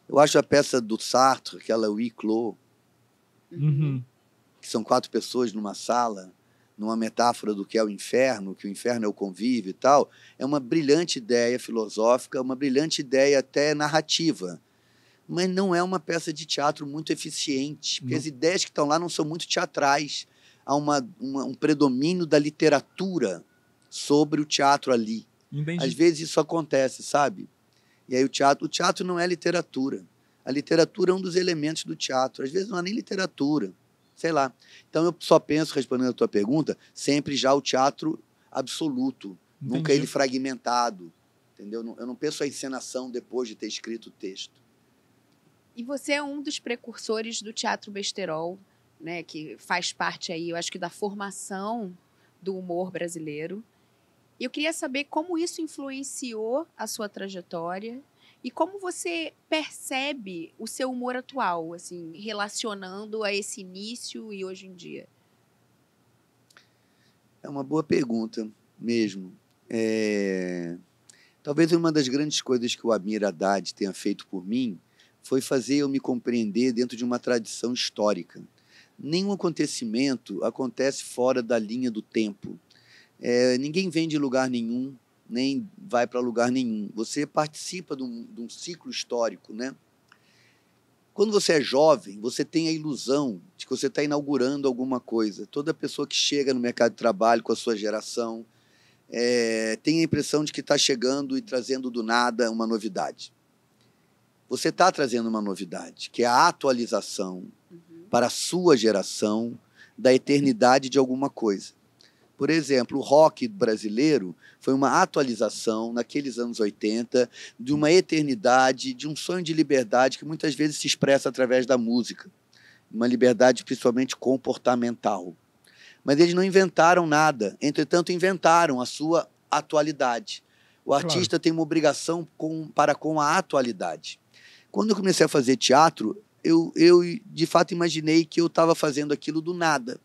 Eu acho a peça do Sartre, aquela Huis Clos, Uhum. que são 4 pessoas numa sala, numa metáfora do que é o inferno, que o inferno é o convívio e tal, é uma brilhante ideia filosófica, uma brilhante ideia até narrativa. Mas não é uma peça de teatro muito eficiente, porque Não. as ideias que estão lá não são muito teatrais. Há um predomínio da literatura sobre o teatro ali. Entendi. Às vezes isso acontece, sabe? E aí o teatro não é literatura. A literatura é um dos elementos do teatro. Às vezes não é nem literatura, sei lá. Então eu só penso, respondendo a tua pergunta, sempre já o teatro absoluto, nunca Entendi. ele fragmentado, entendeu? Eu não penso a encenação depois de ter escrito o texto. E você é um dos precursores do teatro besterol, né, que faz parte aí, eu acho que da formação do humor brasileiro. E eu queria saber como isso influenciou a sua trajetória e como você percebe o seu humor atual, assim, relacionando a esse início e hoje em dia. É uma boa pergunta mesmo. Talvez uma das grandes coisas que o Amir Haddad tenha feito por mim foi fazer eu me compreender dentro de uma tradição histórica. Nenhum acontecimento acontece fora da linha do tempo. Ninguém vem de lugar nenhum, nem vai para lugar nenhum. Você participa de um ciclo histórico, né? Quando você é jovem, você tem a ilusão de que você está inaugurando alguma coisa. Toda pessoa que chega no mercado de trabalho com a sua geração tem a impressão de que está chegando e trazendo do nada uma novidade. Você está trazendo uma novidade, que é a atualização para a sua geração da eternidade de alguma coisa. Por exemplo, o rock brasileiro foi uma atualização, naqueles anos 80, de uma eternidade, de um sonho de liberdade que muitas vezes se expressa através da música. Uma liberdade principalmente comportamental. Mas eles não inventaram nada. Entretanto, inventaram a sua atualidade. O artista tem uma obrigação para com a atualidade. Quando eu comecei a fazer teatro, eu de fato imaginei que eu estava fazendo aquilo do nada.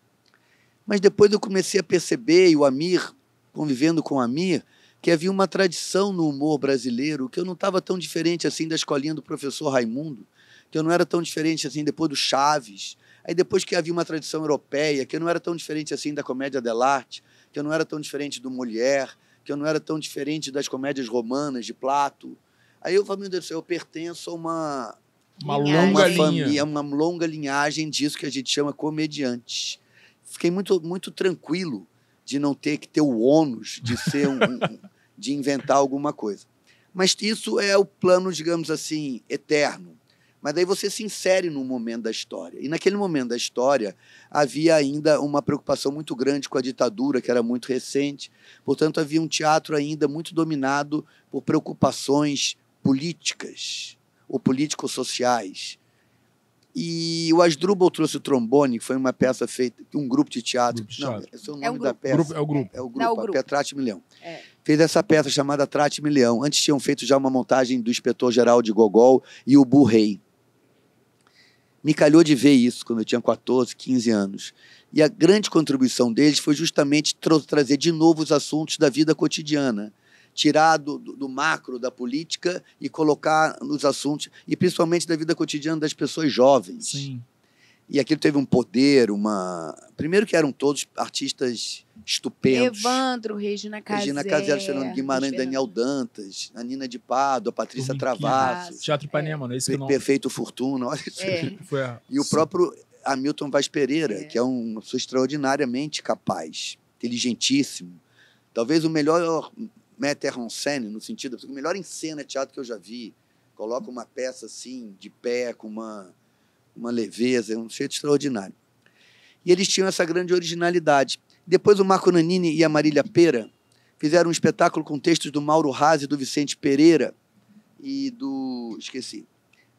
Mas depois eu comecei a perceber, e o Amir, convivendo com o Amir, que havia uma tradição no humor brasileiro, que eu não estava tão diferente assim da escolinha do professor Raimundo, que eu não era tão diferente assim depois do Chaves, aí depois que havia uma tradição europeia, que eu não era tão diferente assim da comédia dell'arte, que eu não era tão diferente do Molière, que eu não era tão diferente das comédias romanas de Plato. Aí eu falei, meu Deus do céu, eu pertenço a uma longa família, uma longa linhagem disso que a gente chama comediantes. Fiquei muito tranquilo de não ter que ter o ônus de ser de inventar alguma coisa. Mas isso é o plano, digamos assim, eterno. Mas daí você se insere num momento da história. E naquele momento da história havia ainda uma preocupação muito grande com a ditadura, que era muito recente. Portanto, havia um teatro ainda muito dominado por preocupações políticas ou político-sociais. E o Asdrubal trouxe o trombone, que foi uma peça feita, um grupo de teatro. Não, esse é o nome da peça. É o grupo. É o grupo, a Trate-me-Leão. Fez essa peça chamada Trate-me-Leão. Antes tinham feito já uma montagem do Inspetor-Geral de Gogol e o Burrei. Me calhou de ver isso quando eu tinha 14, 15 anos. E a grande contribuição deles foi justamente trazer de novo os assuntos da vida cotidiana. Tirar do macro da política e colocar nos assuntos, e principalmente da vida cotidiana das pessoas jovens. Sim. E aquilo teve um poder, primeiro que eram todos artistas estupendos. Evandro, Regina Casé, Fernando Guimarães, Daniel Dantas, a Nina de Pádua, a Patrícia Travassos. Teatro Ipanema, não é isso que não... Perfeito Fortuna. Olha isso. E o Sim. próprio Hamilton Vaz Pereira, que é uma pessoa extraordinariamente capaz, inteligentíssimo. Talvez o melhor metteur en scène, no sentido, o melhor em cena teatro que eu já vi. Coloca uma peça assim, de pé, com uma leveza, um jeito extraordinário. E eles tinham essa grande originalidade. Depois o Marco Nanini e a Marília Pera fizeram um espetáculo com textos do Mauro Razzi, do Vicente Pereira e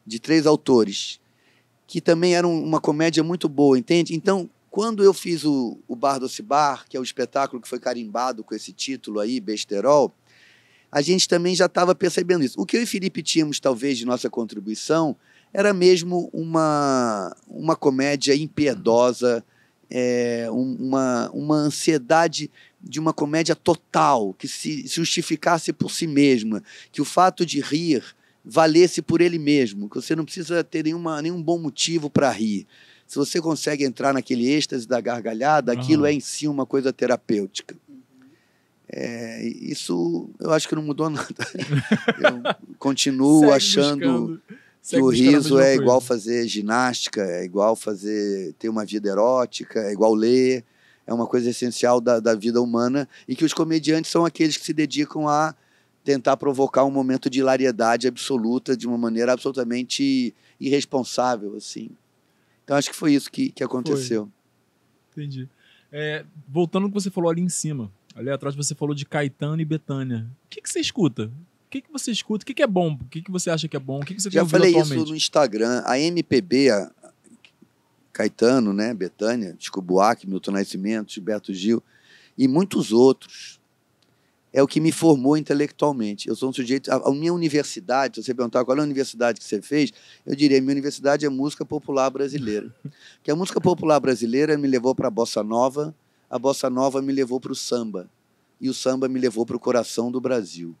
de 3 autores, que também eram uma comédia muito boa, entende? Então, quando eu fiz o Bar Doce Bar, que é o espetáculo que foi carimbado com esse título aí, Besterol, a gente também já estava percebendo isso. O que eu e Felipe tínhamos, talvez, de nossa contribuição, era mesmo uma comédia impiedosa, uma ansiedade de uma comédia total, que se justificasse por si mesma, que o fato de rir valesse por ele mesmo, que você não precisa ter nenhum bom motivo para rir. Se você consegue entrar naquele êxtase da gargalhada, aquilo é em si uma coisa terapêutica. Isso eu acho que não mudou nada. Eu continuo achando que o riso é igual fazer ginástica, é igual ter uma vida erótica, é igual ler, é uma coisa essencial da vida humana, e que os comediantes são aqueles que se dedicam a tentar provocar um momento de hilariedade absoluta, de uma maneira absolutamente irresponsável, assim. Então, acho que foi isso que aconteceu. Entendi. Voltando ao que você falou ali em cima, ali atrás você falou de Caetano e Bethânia. O que você escuta? O que você escuta? O que é bom? O que você acha que é bom? O que você tem ouvido atualmente? Já falei isso no Instagram. A MPB, Caetano, né, Bethânia, Chico Buarque, Milton Nascimento, Gilberto Gil e muitos outros, é o que me formou intelectualmente. Eu sou um sujeito... A minha universidade, se você perguntar qual é a universidade que você fez, eu diria, minha universidade é música popular brasileira. Porque a música popular brasileira me levou para a bossa nova me levou para o samba, e o samba me levou para o coração do Brasil.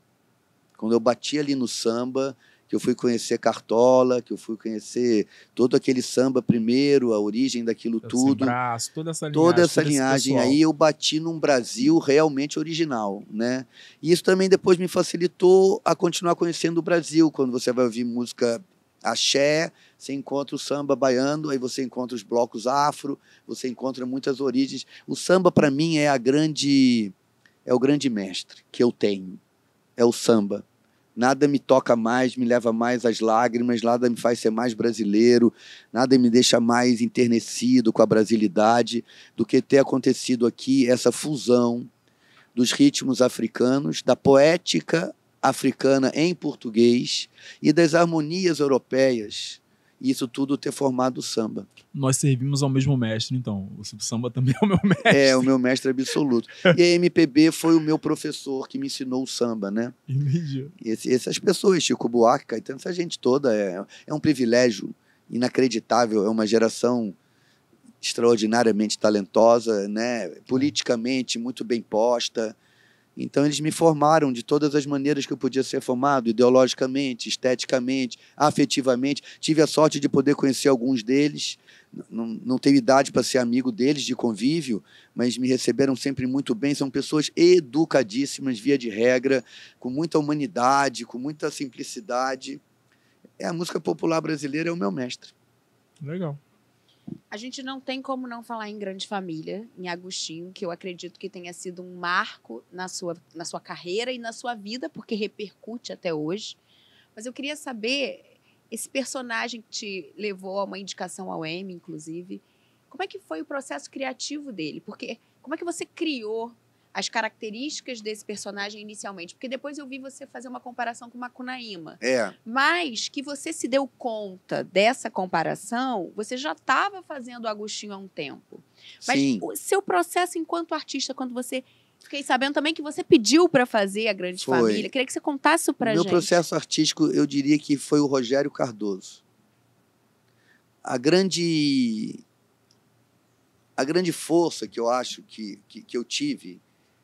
Quando eu bati ali no samba, que eu fui conhecer Cartola, que eu fui conhecer todo aquele samba primeiro, a origem daquilo tudo. Braço, toda essa todo esse linhagem pessoal. aí, eu bati num Brasil realmente original, né? E isso também depois me facilitou a continuar conhecendo o Brasil. Quando você vai ouvir música axé, você encontra o samba baiano, aí você encontra os blocos afro, você encontra muitas origens. O samba, para mim, é o grande mestre que eu tenho. É o samba. Nada me toca mais, me leva mais às lágrimas, nada me faz ser mais brasileiro, nada me deixa mais enternecido com a brasilidade do que ter acontecido aqui essa fusão dos ritmos africanos, da poética africana em português e das harmonias europeias. E isso tudo ter formado o samba. Nós servimos ao mesmo mestre, então. O samba também é o meu mestre. É, o meu mestre absoluto. E a MPB foi o meu professor que me ensinou o samba, né? Entendi. Essas pessoas, Chico Buarque, Caetano, essa gente toda, é um privilégio inacreditável, é uma geração extraordinariamente talentosa, né? Politicamente muito bem posta. Então, eles me formaram de todas as maneiras que eu podia ser formado, ideologicamente, esteticamente, afetivamente. Tive a sorte de poder conhecer alguns deles. Não tenho idade para ser amigo deles, de convívio, mas me receberam sempre muito bem. São pessoas educadíssimas, via de regra, com muita humanidade, com muita simplicidade. A música popular brasileira é o meu mestre. Legal. A gente não tem como não falar em Grande Família, em Agostinho, que eu acredito que tenha sido um marco na sua carreira e na sua vida, porque repercute até hoje. Mas eu queria saber, esse personagem que te levou a uma indicação ao Emmy, inclusive, como é que foi o processo criativo dele? Porque como é que você criou as características desse personagem inicialmente? Porque depois eu vi você fazer uma comparação com Macunaíma. Mas que você se deu conta dessa comparação, você já estava fazendo o Agostinho há um tempo. Mas Sim. o seu processo enquanto artista, quando você... Fiquei sabendo também que você pediu para fazer a Grande Família. Queria que você contasse isso para a gente. Meu processo artístico, eu diria que foi o Rogério Cardoso. A grande força que eu acho que eu tive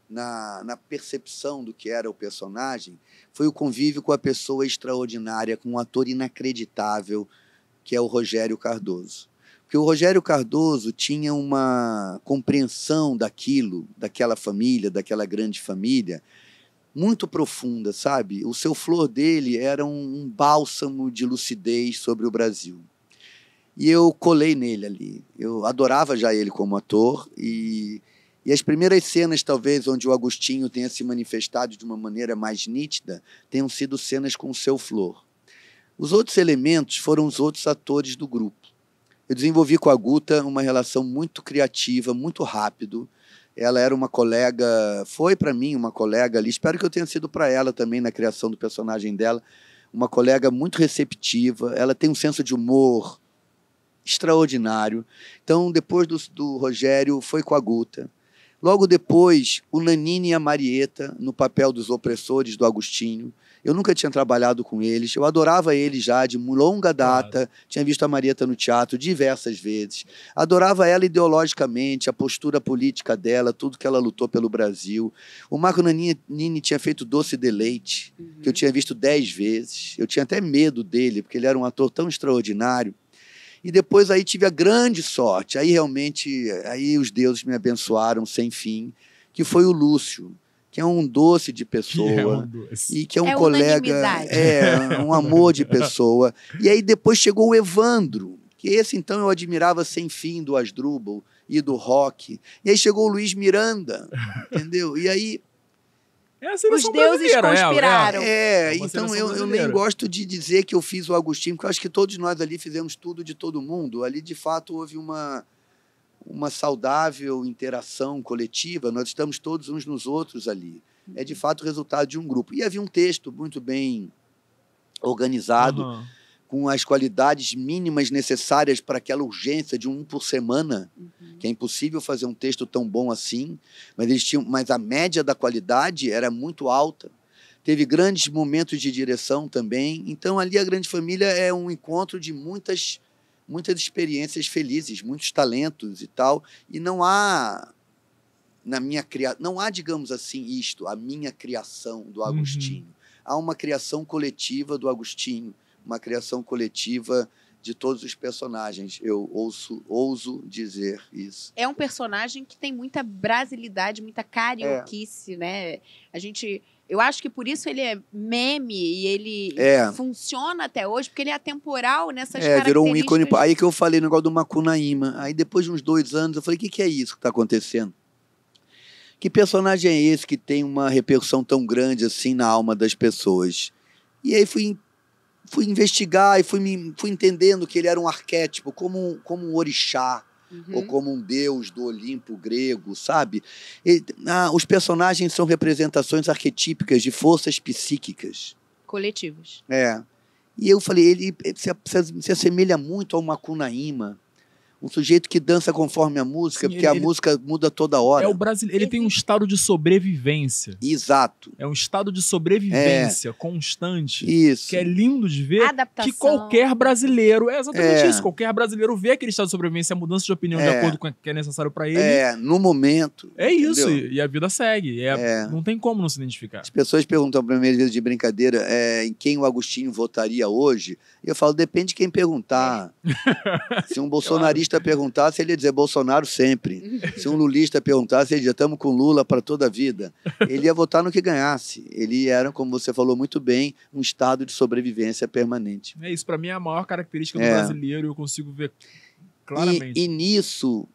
na percepção do que era o personagem foi o convívio com a pessoa extraordinária, com um ator inacreditável, que é o Rogério Cardoso. Porque o Rogério Cardoso tinha uma compreensão daquela família, daquela grande família, muito profunda, sabe? O seu flor dele era um bálsamo de lucidez sobre o Brasil. E eu colei nele ali. Eu adorava já ele como ator e as primeiras cenas, talvez, onde o Agostinho tenha se manifestado de uma maneira mais nítida, tenham sido cenas com o seu flor. Os outros elementos foram os outros atores do grupo. Eu desenvolvi com a Guta uma relação muito criativa, muito rápido. Ela era uma colega, foi para mim uma colega ali, espero que eu tenha sido para ela também na criação do personagem dela, uma colega muito receptiva, ela tem um senso de humor extraordinário. Então, depois do Rogério, foi com a Guta. Logo depois, o Nanini e a Marieta, no papel dos opressores do Agostinho. Eu nunca tinha trabalhado com eles, eu adorava eles já de longa data, tinha visto a Marieta no teatro diversas vezes, adorava ela ideologicamente, a postura política dela, tudo que ela lutou pelo Brasil. O Marco Nanini tinha feito Doce de Leite, que eu tinha visto 10 vezes, eu tinha até medo dele, porque ele era um ator tão extraordinário. E depois aí tive a grande sorte, aí realmente aí os deuses me abençoaram sem fim, que foi o Lúcio, que é um doce de pessoa, e que é um colega, um amor de pessoa. E aí depois chegou o Evandro, que esse então eu admirava sem fim, do Asdrubal e do rock. E aí chegou o Luiz Miranda, entendeu? E aí os deuses conspiraram. Então eu nem gosto de dizer que eu fiz o Agostinho, porque eu acho que todos nós ali fizemos tudo de todo mundo. Ali, de fato, houve uma saudável interação coletiva, nós estamos todos uns nos outros ali. É, de fato, o resultado de um grupo. E havia um texto muito bem organizado, com as qualidades mínimas necessárias para aquela urgência de um por semana, que é impossível fazer um texto tão bom assim, mas a média da qualidade era muito alta. Teve grandes momentos de direção também. Então, ali, a Grande Família é um encontro de muitas experiências felizes, muitos talentos e tal, e não há, digamos assim, a minha criação do Agostinho. há uma criação coletiva do Agostinho, uma criação coletiva de todos os personagens. Eu ouso dizer isso. É um personagem que tem muita brasilidade, muita carioquice, né? Eu acho que por isso ele é meme e ele funciona até hoje, porque ele é atemporal nessas características. Virou um ícone. Aí que eu falei o negócio do Macunaíma. Aí depois de uns 2 anos eu falei, o que é isso que está acontecendo? Que personagem é esse que tem uma repercussão tão grande assim na alma das pessoas? E aí fui investigar e fui entendendo que ele era um arquétipo, como um orixá, ou como um deus do Olimpo grego, sabe? Os personagens são representações arquetípicas de forças psíquicas. Coletivas. E eu falei, ele se assemelha muito ao Macunaíma, um sujeito que dança conforme a música, porque a música muda toda hora. É o brasileiro. Ele tem um estado de sobrevivência. Exato. É um estado de sobrevivência constante. Isso. Que é lindo de ver. Adaptação. Que qualquer brasileiro... É exatamente isso. Qualquer brasileiro vê aquele estado de sobrevivência, a mudança de opinião de acordo com o que é necessário para ele. No momento. É isso. E a vida segue. Não tem como não se identificar. As pessoas perguntam para mim, às vezes, de brincadeira, em quem o Agostinho votaria hoje. E eu falo, depende de quem perguntar. Se um bolsonarista perguntasse, ele ia dizer Bolsonaro sempre. Se um lulista perguntasse, ele ia dizer estamos com Lula para toda a vida. Ele ia votar no que ganhasse. Ele era, como você falou muito bem, um estado de sobrevivência permanente. É isso, para mim é a maior característica do brasileiro, eu consigo ver claramente. E nisso,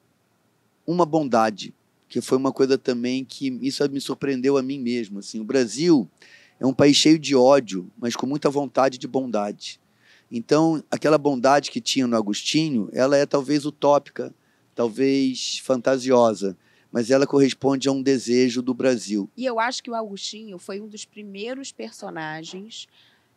uma bondade, que foi uma coisa também que isso me surpreendeu a mim mesmo. Assim, o Brasil é um país cheio de ódio, mas com muita vontade de bondade. Então, aquela bondade que tinha no Agostinho, ela é talvez utópica, talvez fantasiosa, mas ela corresponde a um desejo do Brasil. E eu acho que o Agostinho foi um dos primeiros personagens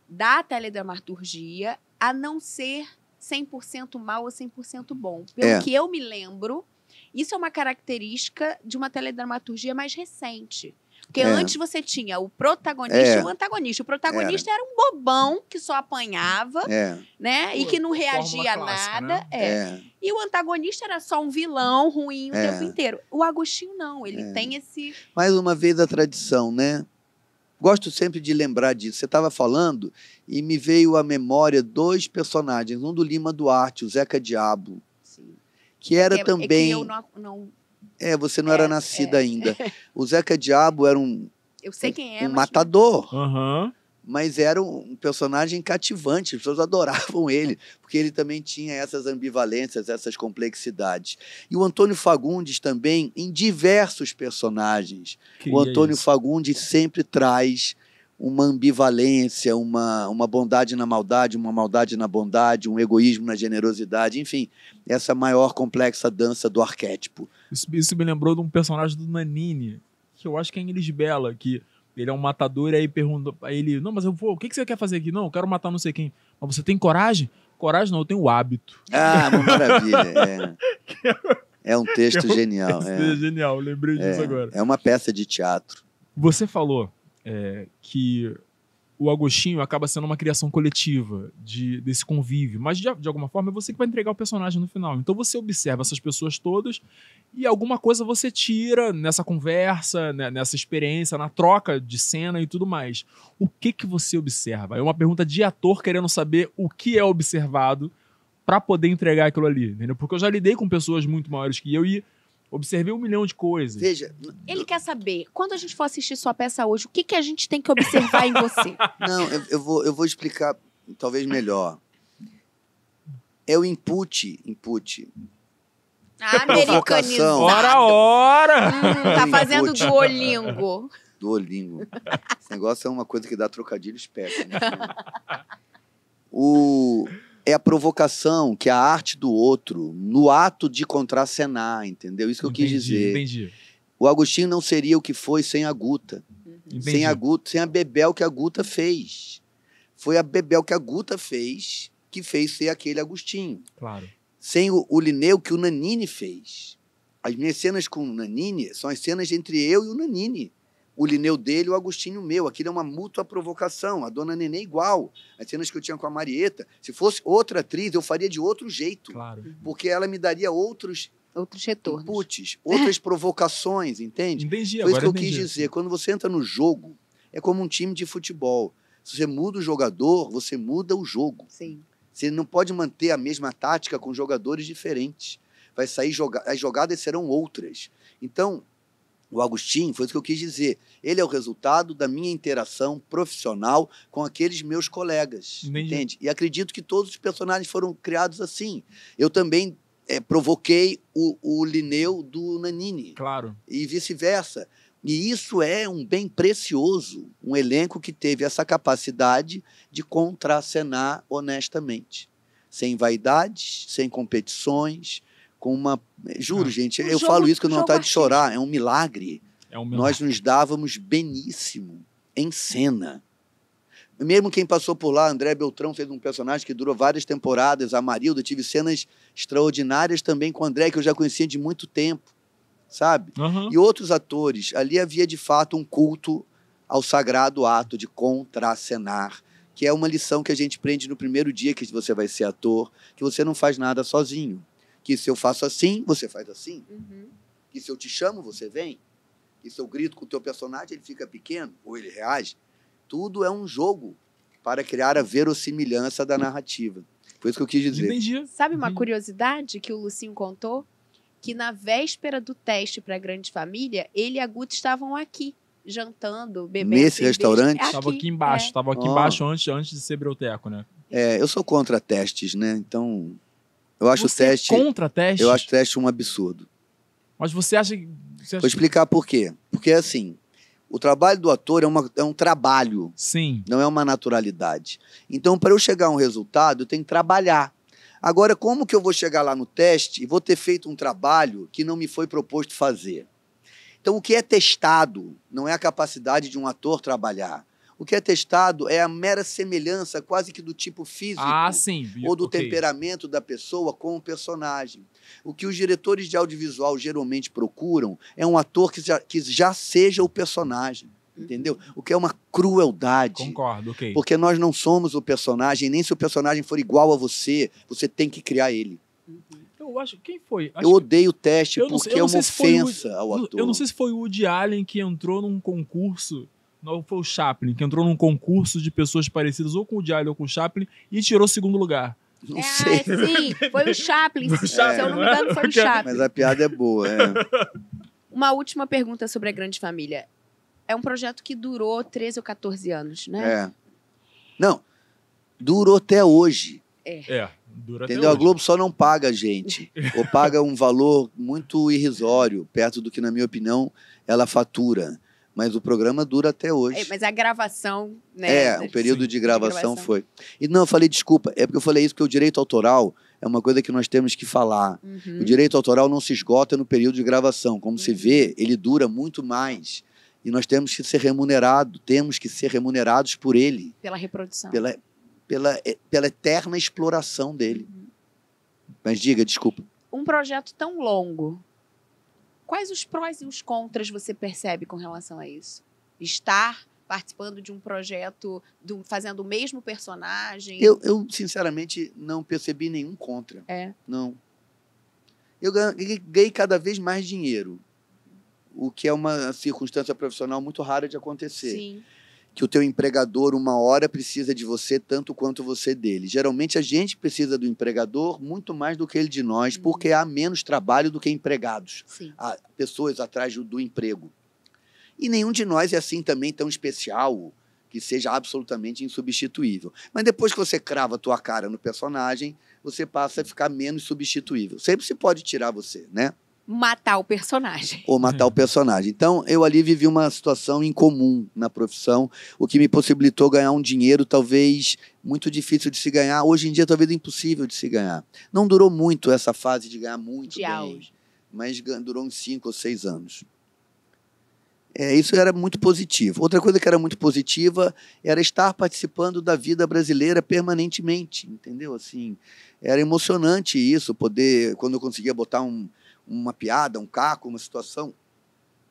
da teledramaturgia a não ser 100% mal ou 100% bom. Pelo que eu me lembro, isso é uma característica de uma teledramaturgia mais recente. Porque antes você tinha o protagonista e o antagonista. O protagonista era um bobão que só apanhava, né? E que não reagia a nada. Né? E o antagonista era só um vilão ruim o tempo inteiro. O Agostinho não, ele tem esse... Mais uma vez a tradição, né? Gosto sempre de lembrar disso. Você estava falando e me veio à memória 2 personagens. Um do Lima Duarte, o Zeca Diabo. Sim. Que era também... que eu não... você não era nascida ainda. O Zeca Diabo era eu sei quem é, um matador. Uhum. Mas era um personagem cativante, as pessoas adoravam ele, porque ele também tinha essas ambivalências, essas complexidades. E o Antônio Fagundes também, em diversos personagens. O Antônio Fagundes sempre traz uma ambivalência, uma bondade na maldade, uma maldade na bondade, um egoísmo na generosidade, enfim, essa maior complexa dança do arquétipo. Isso me lembrou de um personagem do Nanini, que eu acho que é em Lisbela, que ele é um matador, e aí pergunta, aí ele, não, mas eu vou, o que você quer fazer aqui? Não, eu quero matar não sei quem. Mas você tem coragem? Coragem não, eu tenho o hábito. Ah, uma maravilha, é um texto genial. É genial, lembrei disso agora. É uma peça de teatro. Você falou que o Agostinho acaba sendo uma criação coletiva desse convívio, mas de alguma forma é você que vai entregar o personagem no final. Então você observa essas pessoas todas e alguma coisa você tira nessa conversa, né, nessa experiência, na troca de cena e tudo mais. O que você observa? É uma pergunta de ator querendo saber o que é observado para poder entregar aquilo ali, entendeu? Porque eu já lidei com pessoas muito maiores que eu e observei 1 milhão de coisas. Veja, ele quer saber, quando a gente for assistir sua peça hoje, o que a gente tem que observar em você? Não, eu vou explicar talvez melhor. É o input. Americanizado. Ora! Tá fazendo Duolingo. Duolingo. Esse negócio é uma coisa que dá trocadilho esperto. Né? É a provocação, que é a arte do outro, no ato de contracenar, entendeu? Isso que eu quis dizer. Entendi. O Agostinho não seria o que foi sem a Guta. Sem a Bebel que a Guta fez. Foi a Bebel que a Guta fez que fez ser aquele Agostinho. Claro. Sem o Linneu que o Nanini fez. As minhas cenas com o Nanini são as cenas entre eu e o Nanini. O Linneu dele e o Agostinho meu. Aquilo é uma mútua provocação. A Dona Nenê igual. As cenas que eu tinha com a Marieta, se fosse outra atriz, eu faria de outro jeito. Claro. Porque ela me daria outros retornos. Inputs, outras provocações, entende? Entendi, Foi isso agora que eu quis dizer. Quando você entra no jogo, é como um time de futebol. Se você muda o jogador, você muda o jogo. Sim. Você não pode manter a mesma tática com jogadores diferentes. Vai sair as jogadas serão outras. Então, o Agostinho, foi isso que eu quis dizer. Ele é o resultado da minha interação profissional com aqueles meus colegas. Entendi. Entende? E acredito que todos os personagens foram criados assim. Eu também provoquei o Linneu do Nanini. Claro. E vice-versa. E isso é um bem precioso, um elenco que teve essa capacidade de contracenar honestamente, sem vaidades, sem competições, com uma... Juro, gente, eu falo isso que eu não vontade de chorar, é um milagre. É um milagre. Nós nos dávamos beníssimo, em cena. Mesmo quem passou por lá, André Beltrão fez um personagem que durou várias temporadas, a Marilda, tive cenas extraordinárias também com o André, que eu já conhecia de muito tempo, sabe? Uhum. E outros atores. Ali havia, de fato, um culto ao sagrado ato de contracenar, que é uma lição que a gente aprende no primeiro dia que você vai ser ator, que você não faz nada sozinho. Que se eu faço assim, você faz assim. Uhum. Que se eu te chamo, você vem. Que se eu grito com o teu personagem, ele fica pequeno ou ele reage. Tudo é um jogo para criar a verossimilhança da narrativa. Foi isso que eu quis dizer. Entendi. Sabe uma Entendi. curiosidade que o Lucinho contou? Que na véspera do teste para a Grande Família, ele e a Guta estavam aqui, jantando, bebendo. Nesse cerveja. restaurante? Tava aqui embaixo, tava aqui Ó. embaixo antes de ser Breuteco, né? Eu sou contra testes, né? Então, eu acho o Você teste... é contra teste? Eu acho o teste um absurdo. Mas você acha que... Vou explicar por quê. Porque, assim, o trabalho do ator é um trabalho, Sim. não é uma naturalidade. Então, para eu chegar a um resultado, eu tenho que trabalhar. Agora, como que eu vou chegar lá no teste e vou ter feito um trabalho que não me foi proposto fazer? Então, o que é testado não é a capacidade de um ator trabalhar. O que é testado é a mera semelhança, quase que do tipo físico, Ah, sim. ou do Ok. temperamento da pessoa com o personagem. O que os diretores de audiovisual geralmente procuram é um ator que já seja o personagem, entendeu? O que é uma crueldade. Concordo, ok. Porque nós não somos o personagem, nem se o personagem for igual a você, você tem que criar ele. Eu acho... Quem foi? Eu odeio o teste Eu não porque sei- eu é não uma sei se foi o- ofensa ao ator. Eu não sei se foi o Woody Allen que entrou num concurso... Não, foi o Chaplin, que entrou num concurso de pessoas parecidas ou com o Woody Allen ou com o Chaplin e tirou segundo lugar. Não sei. Sim, foi o Chaplin. Foi o Chaplin, Se eu não me né? engano, foi o Porque- Chaplin. Mas a piada é boa. Uma última pergunta sobre a Grande Família. É um projeto que durou 13 ou 14 anos, né? Não, durou até hoje. Dura até Entendeu? A hoje. Globo só não paga a gente. Ou paga um valor muito irrisório, perto do que, na minha opinião, ela fatura. Mas o programa dura até hoje. Mas a gravação, né? O período sim, de gravação foi. E não, eu falei desculpa, é porque eu falei isso porque o direito autoral é uma coisa que nós temos que falar. Uhum. O direito autoral não se esgota no período de gravação. Como se vê, ele dura muito mais. E nós temos que ser remunerados por ele, Pela reprodução. pela eterna exploração dele. Mas diga, desculpa. Um projeto tão longo, quais os prós e os contras você percebe com relação a isso? Estar participando de um projeto, fazendo o mesmo personagem? Eu, sinceramente, não percebi nenhum contra. Não. Eu ganhei cada vez mais dinheiro, o que é uma circunstância profissional muito rara de acontecer. Sim. Que o teu empregador, uma hora, precisa de você tanto quanto você dele. Geralmente, a gente precisa do empregador muito mais do que ele de nós, porque há menos trabalho do que empregados. Sim. Há pessoas atrás do emprego. E nenhum de nós é assim também tão especial que seja absolutamente insubstituível. Mas depois que você crava a tua cara no personagem, você passa a ficar menos substituível. Sempre se pode tirar você, né? Matar o personagem. Ou matar o personagem. Então, eu ali vivi uma situação incomum na profissão, o que me possibilitou ganhar um dinheiro talvez muito difícil de se ganhar, hoje em dia talvez impossível de se ganhar. Não durou muito essa fase de ganhar muito De bem, auge. mas durou uns 5 ou 6 anos. Isso era muito positivo. Outra coisa que era muito positiva era estar participando da vida brasileira permanentemente, entendeu? Assim, era emocionante isso, poder, quando eu conseguia botar uma piada, um caco, uma situação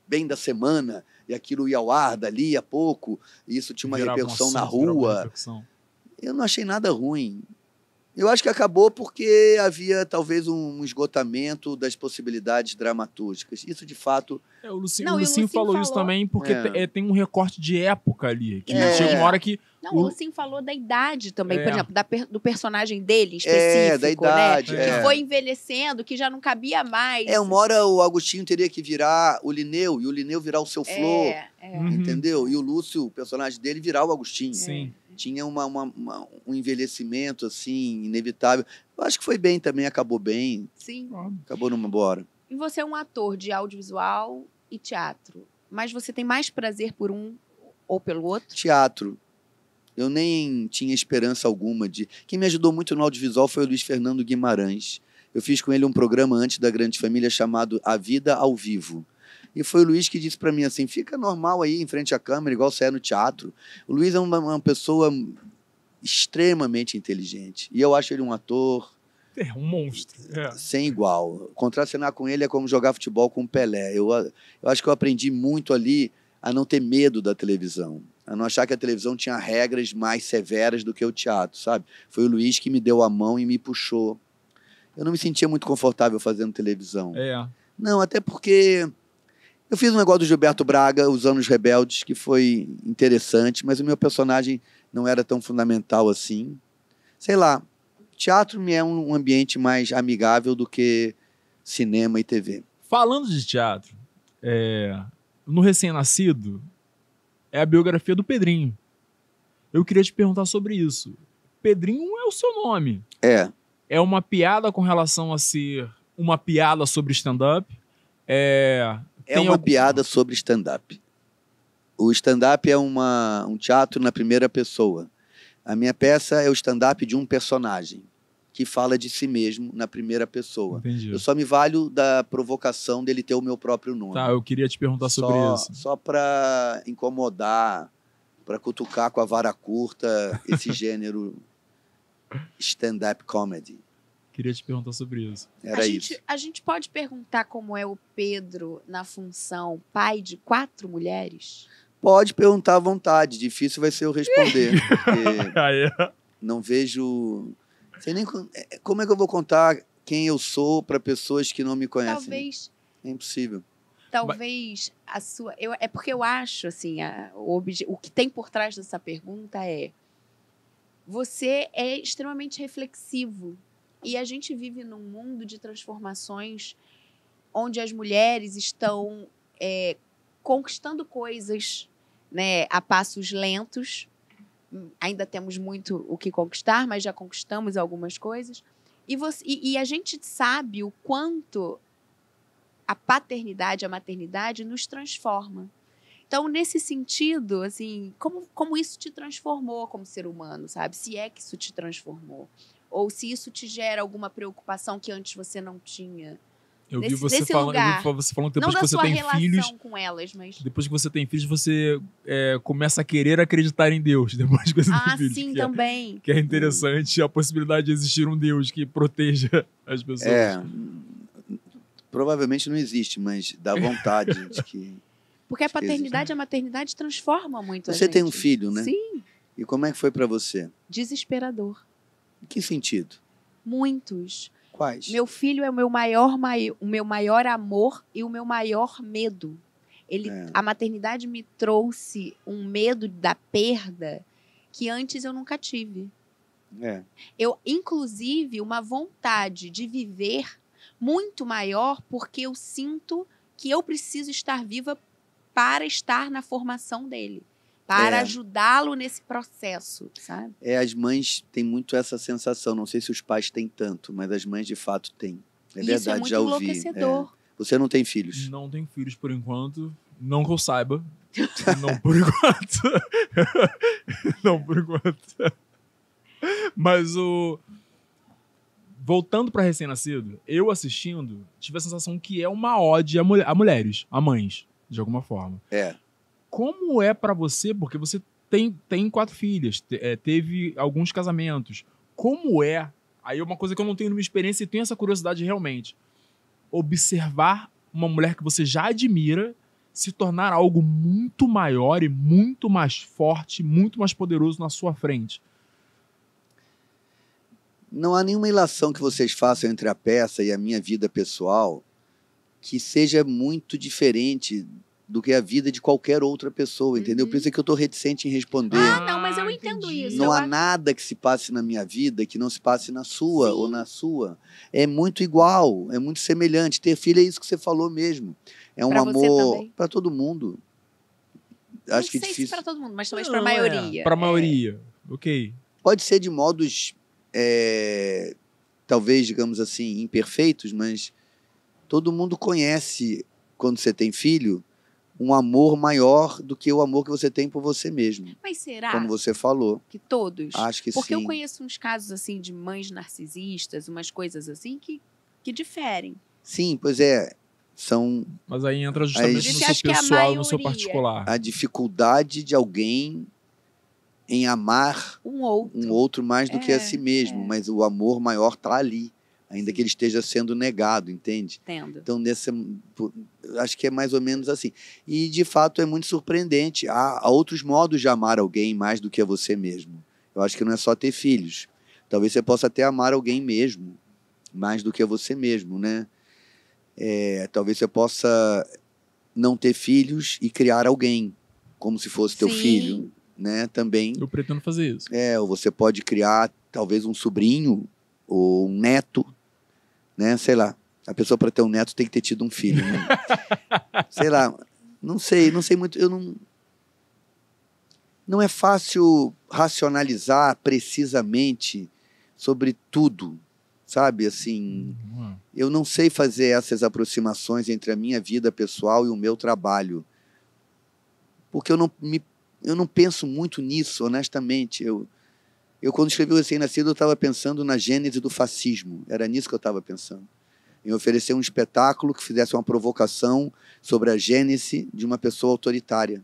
bem da semana, e aquilo ia ao ar dali a pouco, e isso tinha uma repercussão na rua. Eu não achei nada ruim. Eu acho que acabou porque havia talvez um esgotamento das possibilidades dramatúrgicas. Isso, de fato... O Lucinho falou isso também porque tem um recorte de época ali. Que É. chega uma hora que Não, o Sim falou da idade também, por É. exemplo, do personagem dele específico, da idade, né? é. Que foi envelhecendo, que já não cabia mais. Uma hora o Agostinho teria que virar o Linneu, e o Linneu virar o Seu Flor, Uhum. entendeu? E o Lúcio, o personagem dele, virar o Agostinho. Sim. Tinha um envelhecimento, assim, inevitável. Eu acho que foi bem também, acabou bem, Sim. acabou numa boa hora. E você é um ator de audiovisual e teatro, mas você tem mais prazer por um ou pelo outro? Teatro. Eu nem tinha esperança alguma de... Quem me ajudou muito no audiovisual foi o Luiz Fernando Guimarães. Eu fiz com ele um programa antes da Grande Família chamado A Vida ao Vivo. E foi o Luiz que disse para mim assim, fica normal aí em frente à câmera, igual você é no teatro. O Luiz é uma pessoa extremamente inteligente. E eu acho ele um ator É um monstro. É. sem igual. Contracenar com ele é como jogar futebol com o Pelé. Eu acho que eu aprendi muito ali a não ter medo da televisão. A não achar que a televisão tinha regras mais severas do que o teatro, sabe? Foi o Luiz que me deu a mão e me puxou. Eu não me sentia muito confortável fazendo televisão. Não, até porque eu fiz um negócio do Gilberto Braga, Os Anos Rebeldes, que foi interessante, mas o meu personagem não era tão fundamental assim. Sei lá, teatro me é um ambiente mais amigável do que cinema e TV. Falando de teatro, no Recém-Nascido é a biografia do Pedrinho. Eu queria te perguntar sobre isso. Pedrinho é o seu nome. É uma piada com relação a ser uma piada sobre stand-up? É uma piada sobre stand-up. O stand-up é um teatro na primeira pessoa. A minha peça é o stand-up de um personagem que fala de si mesmo na primeira pessoa. Entendi. Eu só me valho da provocação dele ter o meu próprio nome. Tá, eu queria te perguntar sobre isso. Só para incomodar, para cutucar com a vara curta esse gênero stand-up comedy. Queria te perguntar sobre isso. Era isso. A gente pode perguntar como é o Pedro na função pai de 4 mulheres? Pode perguntar à vontade. Difícil vai ser eu responder. Porque não vejo... Sei nem como é que eu vou contar quem eu sou para pessoas que não me conhecem. Talvez... É impossível. Talvez a sua... é porque eu acho, assim, o que tem por trás dessa pergunta é... Você é extremamente reflexivo. E a gente vive num mundo de transformações onde as mulheres estão conquistando coisas, né, a passos lentos. Ainda temos muito o que conquistar, mas já conquistamos algumas coisas. E a gente sabe o quanto a paternidade, a maternidade nos transforma. Então, nesse sentido, assim, como isso te transformou como ser humano, sabe? Se é que isso te transformou. Ou se isso te gera alguma preocupação que antes você não tinha. Eu vi você falando que depois que você tem filhos... com elas, mas... Depois que você tem filhos, você começa a querer acreditar em Deus. Depois que você tem filhos. Sim, também. Que é interessante a possibilidade de existir um Deus que proteja as pessoas. Provavelmente não existe, mas dá vontade de que... Porque a paternidade e a maternidade transformam muito a gente. Você tem um filho, né? Sim. E como é que foi para você? Desesperador. Em que sentido? Muitos. Quais? Meu filho é o meu maior amor e o meu maior medo. A maternidade me trouxe um medo da perda que antes eu nunca tive. Inclusive, uma vontade de viver muito maior porque eu sinto que eu preciso estar viva para estar na formação dele. Para ajudá-lo nesse processo, sabe? As mães têm muito essa sensação. Não sei se os pais têm tanto, mas as mães de fato têm. É verdade, isso é muito já ouvi. Enlouquecedor. Você não tem filhos? Não tenho filhos por enquanto. Não que eu saiba. Não por enquanto. Não por enquanto. Mas voltando para Recém-Nascido, eu assistindo, tive a sensação que é uma ode a mulheres, a mães, de alguma forma. Como é pra você, porque você tem 4 filhas, teve alguns casamentos. Como é, aí é uma coisa que eu não tenho na minha experiência e tenho essa curiosidade realmente, observar uma mulher que você já admira se tornar algo muito maior e muito mais forte, muito mais poderoso na sua frente. Não há nenhuma ilação que vocês façam entre a peça e a minha vida pessoal que seja muito diferente do que a vida de qualquer outra pessoa, entendeu? Por isso é que eu tô reticente em responder. Não, mas eu entendo entendi. isso. Não eu há acho- nada que se passe na minha vida que não se passe na sua Sim. ou na sua. É muito igual, é muito semelhante. Ter filho é isso que você falou mesmo. É um Pra você amor também? para todo mundo. Não Acho que é sei se difícil. para todo mundo, mas talvez Não, para a maioria. Pra maioria. Ok. Pode ser de modos, talvez, digamos assim, imperfeitos, mas todo mundo conhece, quando você tem filho, um amor maior do que o amor que você tem por você mesmo. Mas será Como você falou. que todos? Acho que Porque eu sim. conheço uns casos assim de mães narcisistas, umas coisas assim que diferem. Sim, pois é. São Mas aí entra justamente Você no seu acha que é a pessoal, no seu maioria? particular. a dificuldade de alguém em amar Um outro. um outro mais do que a É, si mesmo, mas o amor maior está ali, ainda que ele esteja sendo negado, entende? Entendo. Então, acho que é mais ou menos assim. E, de fato, é muito surpreendente. Há outros modos de amar alguém mais do que a você mesmo. Eu acho que não é só ter filhos. Talvez você possa até amar alguém mesmo, mais do que a você mesmo, né? Talvez você possa não ter filhos e criar alguém, como se fosse teu Sim. filho, né? Também. Eu pretendo fazer isso. Ou você pode criar talvez um sobrinho ou um neto, né? Sei lá. A pessoa para ter um neto tem que ter tido um filho, né? Sei lá. Não sei muito. Não é fácil racionalizar precisamente sobre tudo, sabe? Assim, eu não sei fazer essas aproximações entre a minha vida pessoal e o meu trabalho, porque eu não penso muito nisso, honestamente. Eu quando escrevi o Recém-Nascido, eu estava pensando na gênese do fascismo. Era nisso que eu estava pensando. Em oferecer um espetáculo que fizesse uma provocação sobre a gênese de uma pessoa autoritária.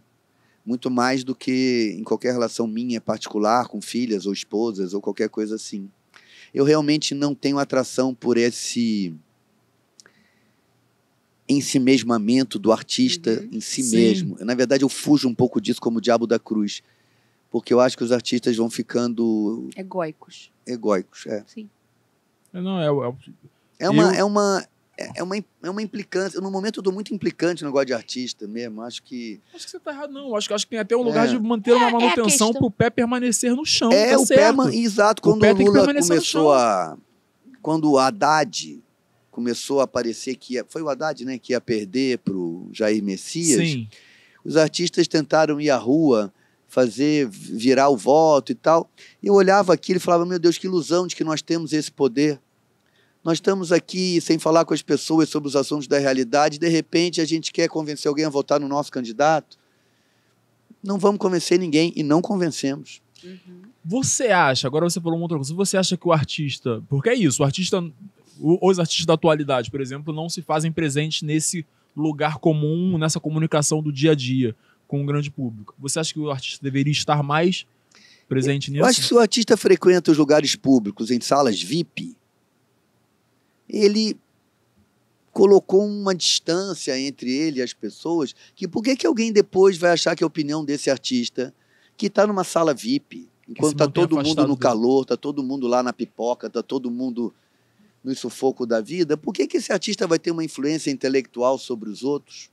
Muito mais do que em qualquer relação minha particular, com filhas ou esposas ou qualquer coisa assim. Eu realmente não tenho atração por esse ensimesmamento do artista em si Sim. mesmo. Na verdade, eu fujo um pouco disso como o diabo da cruz, porque eu acho que os artistas vão ficando Egóicos. egóicos. Sim. Não, É uma implicância. No momento eu dou muito implicante no negócio de artista mesmo. Acho que acho que você tá errado, não. Acho que tem até um lugar de manter uma a manutenção questão. pro pé permanecer no chão. Tá o certo. pé, exato, O quando pé o tem que Lula permanecer no começou chão. quando o Haddad começou a parecer foi o Haddad, né, que ia perder pro Jair Messias. Sim. Os artistas tentaram ir à rua, fazer virar o voto e tal. E eu olhava aquilo e falava, meu Deus, que ilusão de que nós temos esse poder. Nós estamos aqui sem falar com as pessoas sobre os assuntos da realidade, de repente a gente quer convencer alguém a votar no nosso candidato. Não vamos convencer ninguém, e não convencemos. Uhum. Você acha, agora você falou uma outra coisa, você acha que o artista, porque é isso, os artistas da atualidade, por exemplo, não se fazem presentes nesse lugar comum, nessa comunicação do dia a dia com o grande público. Você acha que o artista deveria estar mais presente nisso? Eu acho que se o artista frequenta os lugares públicos, em salas VIP, ele colocou uma distância entre ele e as pessoas, que por que alguém depois vai achar que a opinião desse artista, que está numa sala VIP, enquanto está todo mundo no calor, está todo mundo lá na pipoca, está todo mundo no sufoco da vida, por que esse artista vai ter uma influência intelectual sobre os outros?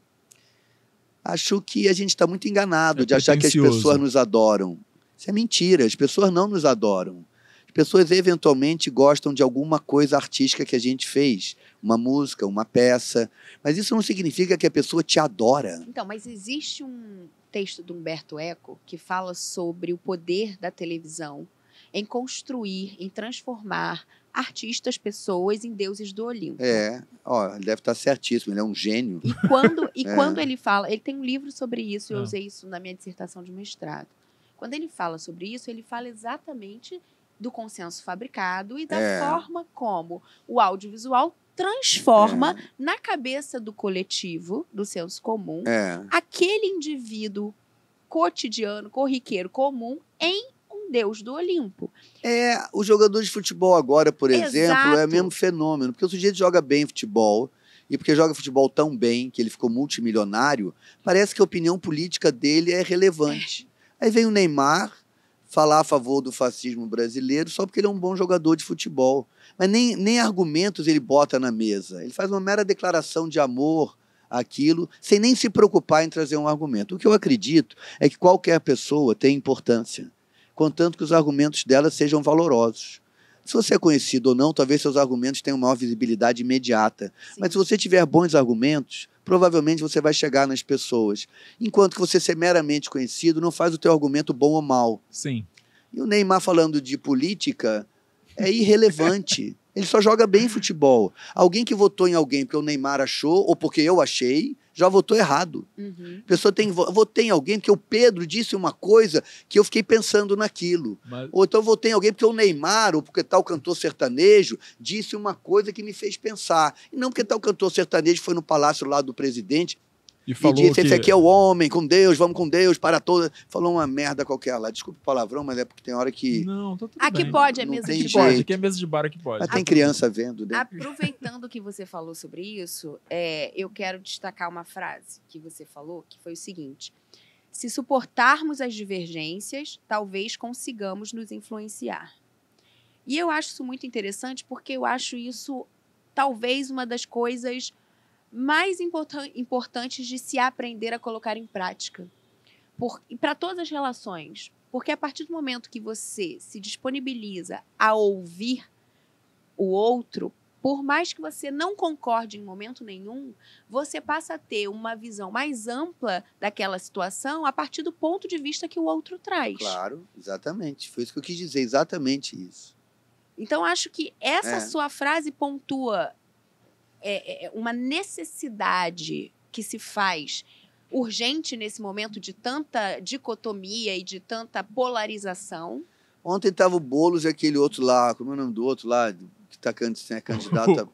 Acho que a gente está muito enganado de achar que as pessoas nos adoram. Isso é mentira, as pessoas não nos adoram. As pessoas eventualmente gostam de alguma coisa artística que a gente fez, uma música, uma peça, mas isso não significa que a pessoa te adora. Então, mas existe um texto do Humberto Eco que fala sobre o poder da televisão em construir, em transformar artistas, pessoas em deuses do Olimpo. Ele deve estar certíssimo, ele é um gênio. E quando ele fala, ele tem um livro sobre isso, eu usei isso na minha dissertação de mestrado. Quando ele fala sobre isso, ele fala exatamente do consenso fabricado e da forma como o audiovisual transforma na cabeça do coletivo, do senso comum, aquele indivíduo cotidiano, corriqueiro, comum, em um deus do Olimpo. O jogador de futebol agora, por exemplo, é o Exato. mesmo fenômeno, porque o sujeito joga bem futebol, e porque joga futebol tão bem que ele ficou multimilionário, parece que a opinião política dele é relevante. Aí vem o Neymar falar a favor do fascismo brasileiro só porque ele é um bom jogador de futebol. Mas nem argumentos ele bota na mesa. Ele faz uma mera declaração de amor àquilo, sem nem se preocupar em trazer um argumento. O que eu acredito é que qualquer pessoa tem importância. contanto que os argumentos dela sejam valorosos. Se você é conhecido ou não, talvez seus argumentos tenham maior visibilidade imediata. Sim. Mas se você tiver bons argumentos, provavelmente você vai chegar nas pessoas. Enquanto que você ser meramente conhecido não faz o teu argumento bom ou mal. Sim. E o Neymar falando de política é irrelevante. Ele só joga bem futebol. Alguém que votou em alguém porque o Neymar achou ou porque eu achei, já votou errado. Uhum. A pessoa votei em alguém porque o Pedro disse uma coisa que eu fiquei pensando naquilo. Mas, Ou então votei em alguém porque o Neymar, ou porque tal cantor sertanejo, disse uma coisa que me fez pensar. E não porque tal cantor sertanejo foi no palácio lá do presidente e e falou disse, que... esse aqui é o homem, com Deus, vamos com Deus, para toda. Falou uma merda qualquer lá. Desculpa o palavrão, mas é porque tem hora que... Não, tá tudo Aqui bem. pode, é Não mesa tem de Aqui jeito. pode, aqui é mesa de bar, aqui pode. Mas Tá tem tudo criança vendo, né? Aproveitando que você falou sobre isso, eu quero destacar uma frase que você falou, que foi o seguinte: se suportarmos as divergências, talvez consigamos nos influenciar. E eu acho isso muito interessante porque eu acho isso talvez uma das coisas mais importantes de se aprender a colocar em prática. E para todas as relações. Porque a partir do momento que você se disponibiliza a ouvir o outro, por mais que você não concorde em momento nenhum, você passa a ter uma visão mais ampla daquela situação a partir do ponto de vista que o outro traz. Claro, exatamente. Foi isso que eu quis dizer, exatamente isso. Então, acho que essa É. sua frase pontua uma necessidade que se faz urgente nesse momento de tanta dicotomia e de tanta polarização. Ontem estava o Boulos e aquele outro lá, como é o nome do outro lá, que está candidato a...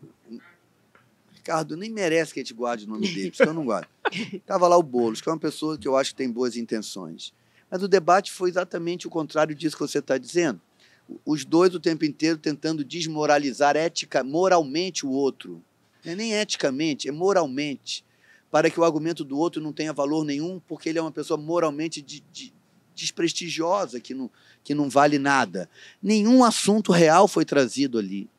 Ricardo, nem merece que a gente guarde o nome dele, porque eu não guardo. Estava lá o Boulos, que é uma pessoa que eu acho que tem boas intenções. Mas o debate foi exatamente o contrário disso que você está dizendo. Os dois o tempo inteiro tentando desmoralizar moralmente o outro. Não é nem eticamente, é moralmente. Para que o argumento do outro não tenha valor nenhum, porque ele é uma pessoa moralmente desprestigiosa, que não vale nada. Nenhum assunto real foi trazido ali.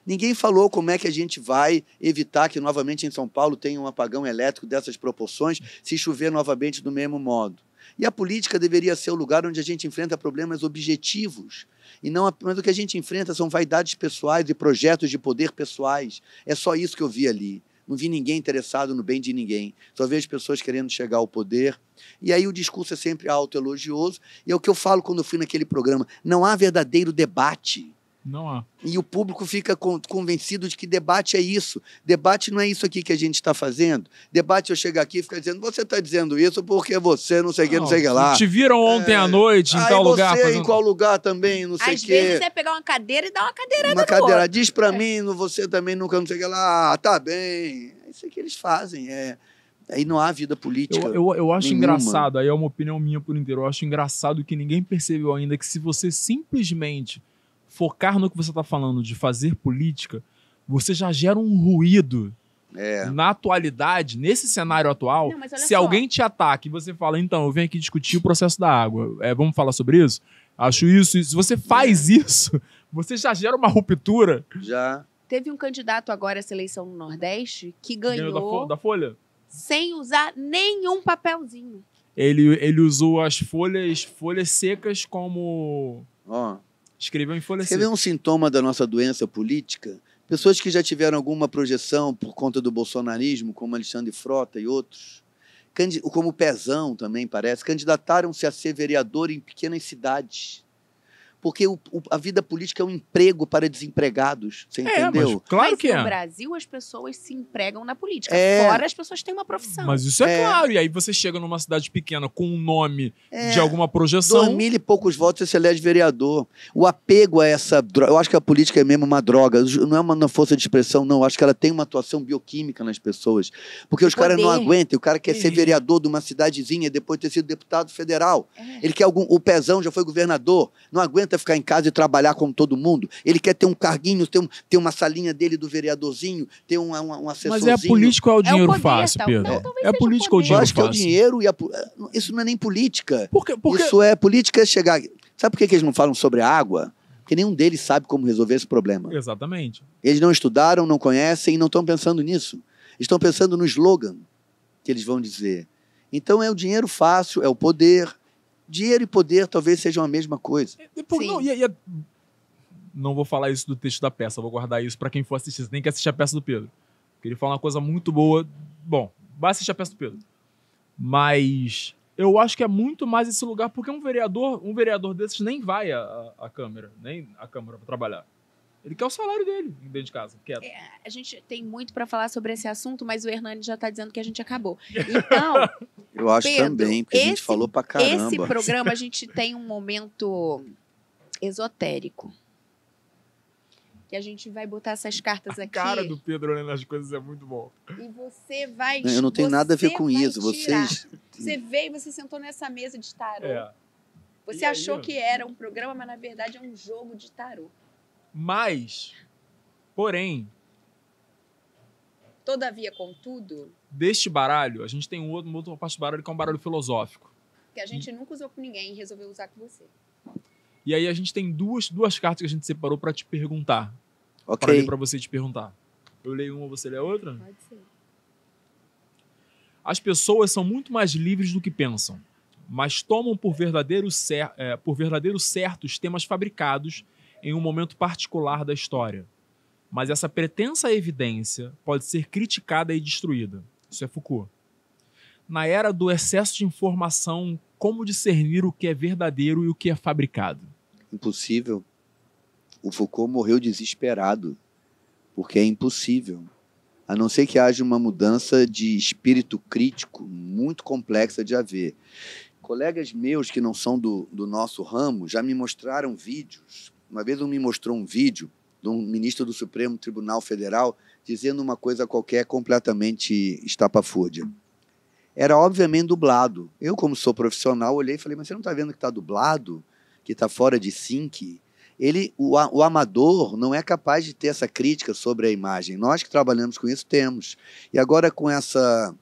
Ninguém falou como é que a gente vai evitar que novamente em São Paulo tenha um apagão elétrico dessas proporções, se chover novamente do mesmo modo. E a política deveria ser o lugar onde a gente enfrenta problemas objetivos. E não apenas o que a gente enfrenta são vaidades pessoais e projetos de poder pessoais. É só isso que eu vi ali. Não vi ninguém interessado no bem de ninguém. Só vejo pessoas querendo chegar ao poder. E aí o discurso é sempre autoelogioso. E é o que eu falo quando eu fui naquele programa. Não há verdadeiro debate. Não há. E o público fica convencido de que debate é isso. Debate não é isso aqui que a gente está fazendo. Debate eu chegar aqui e ficar dizendo, você está dizendo isso porque você não sei o que, não sei o que lá. Te viram ontem à noite em tal lugar. Você em qual lugar também, não sei o Às que. vezes é pegar uma cadeira e dar uma cadeirada Uma no cadeira, outro. diz para mim, você também nunca não sei o que lá. Ah, tá bem. É isso que eles fazem. Aí não há vida política. Eu acho nenhuma. engraçado, aí é uma opinião minha por inteiro, eu acho engraçado que ninguém percebeu ainda que se você simplesmente focar no que você está falando de fazer política, você já gera um ruído na atualidade, nesse cenário atual. Não, mas olha se só. alguém te ataca e você fala, então, eu venho aqui discutir o processo da água, vamos falar sobre isso? Acho isso. Se você faz isso, você já gera uma ruptura. Já. Teve um candidato agora à seleção no Nordeste que Ganhou ganhou da Folha? sem usar nenhum papelzinho. Ele usou as folhas secas como... Ó. Escreveu em folha Quer ver seca. um sintoma da nossa doença política? Pessoas que já tiveram alguma projeção por conta do bolsonarismo, como Alexandre Frota e outros, como Pezão também parece, candidataram-se a ser vereador em pequenas cidades. Porque a vida política é um emprego para desempregados, você entendeu? Mas claro Mas que no é. Brasil as pessoas se empregam na política. É. Fora as pessoas têm uma profissão. Mas isso é claro. E aí você chega numa cidade pequena com um nome de alguma projeção. 2.000 e poucos votos você se elege vereador. O apego a essa droga, eu acho que a política é mesmo uma droga, não é uma força de expressão, não. Eu acho que ela tem uma atuação bioquímica nas pessoas. Porque os caras não aguentam, o cara quer ser vereador de uma cidadezinha depois de ter sido deputado federal. Ele quer o Pezão já foi governador, não aguenta ficar em casa e trabalhar como todo mundo. Ele quer ter um carguinho, ter uma salinha dele do vereadorzinho, ter um assessorzinho. Mas é a política ou é o dinheiro poder, fácil, tal. Pedro? Não, talvez É a seja política ou o poder. Eu dinheiro acho que é o fácil? dinheiro isso não é nem política. Porque Isso é política chegar... Sabe por que eles não falam sobre a água? Porque nenhum deles sabe como resolver esse problema. Exatamente. Eles não estudaram, não conhecem e não estão pensando nisso. Estão pensando no slogan que eles vão dizer. Então é o dinheiro fácil, é o poder, Dinheiro e poder talvez sejam a mesma coisa. Depois, Sim. não, não vou falar isso do texto da peça, vou guardar isso pra quem for assistir. Você tem que assistir a peça do Pedro. Porque ele fala uma coisa muito boa. Bom, vai assistir a peça do Pedro. Mas eu acho que é muito mais esse lugar, porque um vereador desses nem vai à Câmara, nem à Câmara pra trabalhar. Ele quer o salário dele dentro de casa, quieto. A gente tem muito para falar sobre esse assunto, mas o Hernani já está dizendo que a gente acabou. Então, Eu acho Pedro, também, porque a gente falou pra caramba. esse programa a gente tem um momento esotérico. Que a gente vai botar essas cartas A aqui. cara do Pedro olhando as coisas é muito bom. E você vai. Eu não tenho nada a ver você com vai isso. tirar. Vocês. Você veio, você sentou nessa mesa de tarô. É. Você E aí, achou ó? que era um programa, mas na verdade é um jogo de tarô. Mas, porém, Todavia, contudo, deste baralho, a gente tem uma outra parte do baralho que é um baralho filosófico. que a gente nunca usou com ninguém e resolveu usar com você. E aí a gente tem duas cartas que a gente separou pra te perguntar. Pra Ok. ler pra você te perguntar. Eu leio uma, você lê a outra? Pode ser. As pessoas são muito mais livres do que pensam, mas tomam por verdadeiros certos temas fabricados em um momento particular da história. Mas essa pretensa evidência pode ser criticada e destruída. Isso é Foucault. Na era do excesso de informação, como discernir o que é verdadeiro e o que é fabricado? Impossível. O Foucault morreu desesperado, porque é impossível. A não ser que haja uma mudança de espírito crítico muito complexa de haver. Colegas meus que não são do nosso ramo já me mostraram vídeos. Uma vez um me mostrou um vídeo de um ministro do Supremo Tribunal Federal dizendo uma coisa qualquer completamente estapafúrdia. Era obviamente dublado. Eu, como sou profissional, olhei e falei, mas você não está vendo que está dublado? Que está fora de sync? O amador não é capaz de ter essa crítica sobre a imagem. Nós que trabalhamos com isso temos. E agora, com essa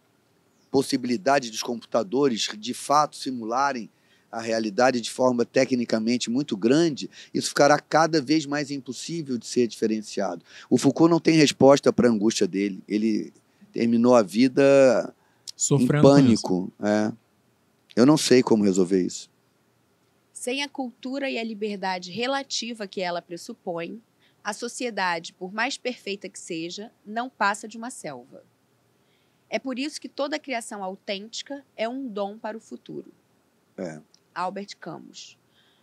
possibilidade dos computadores de fato simularem a realidade de forma tecnicamente muito grande, isso ficará cada vez mais impossível de ser diferenciado. O Foucault não tem resposta para a angústia dele. Ele terminou a vida Sofrendo em com pânico. É. Eu não sei como resolver isso. Sem a cultura e a liberdade relativa que ela pressupõe, a sociedade, por mais perfeita que seja, não passa de uma selva. É por isso que toda criação autêntica é um dom para o futuro. É. Albert Camus.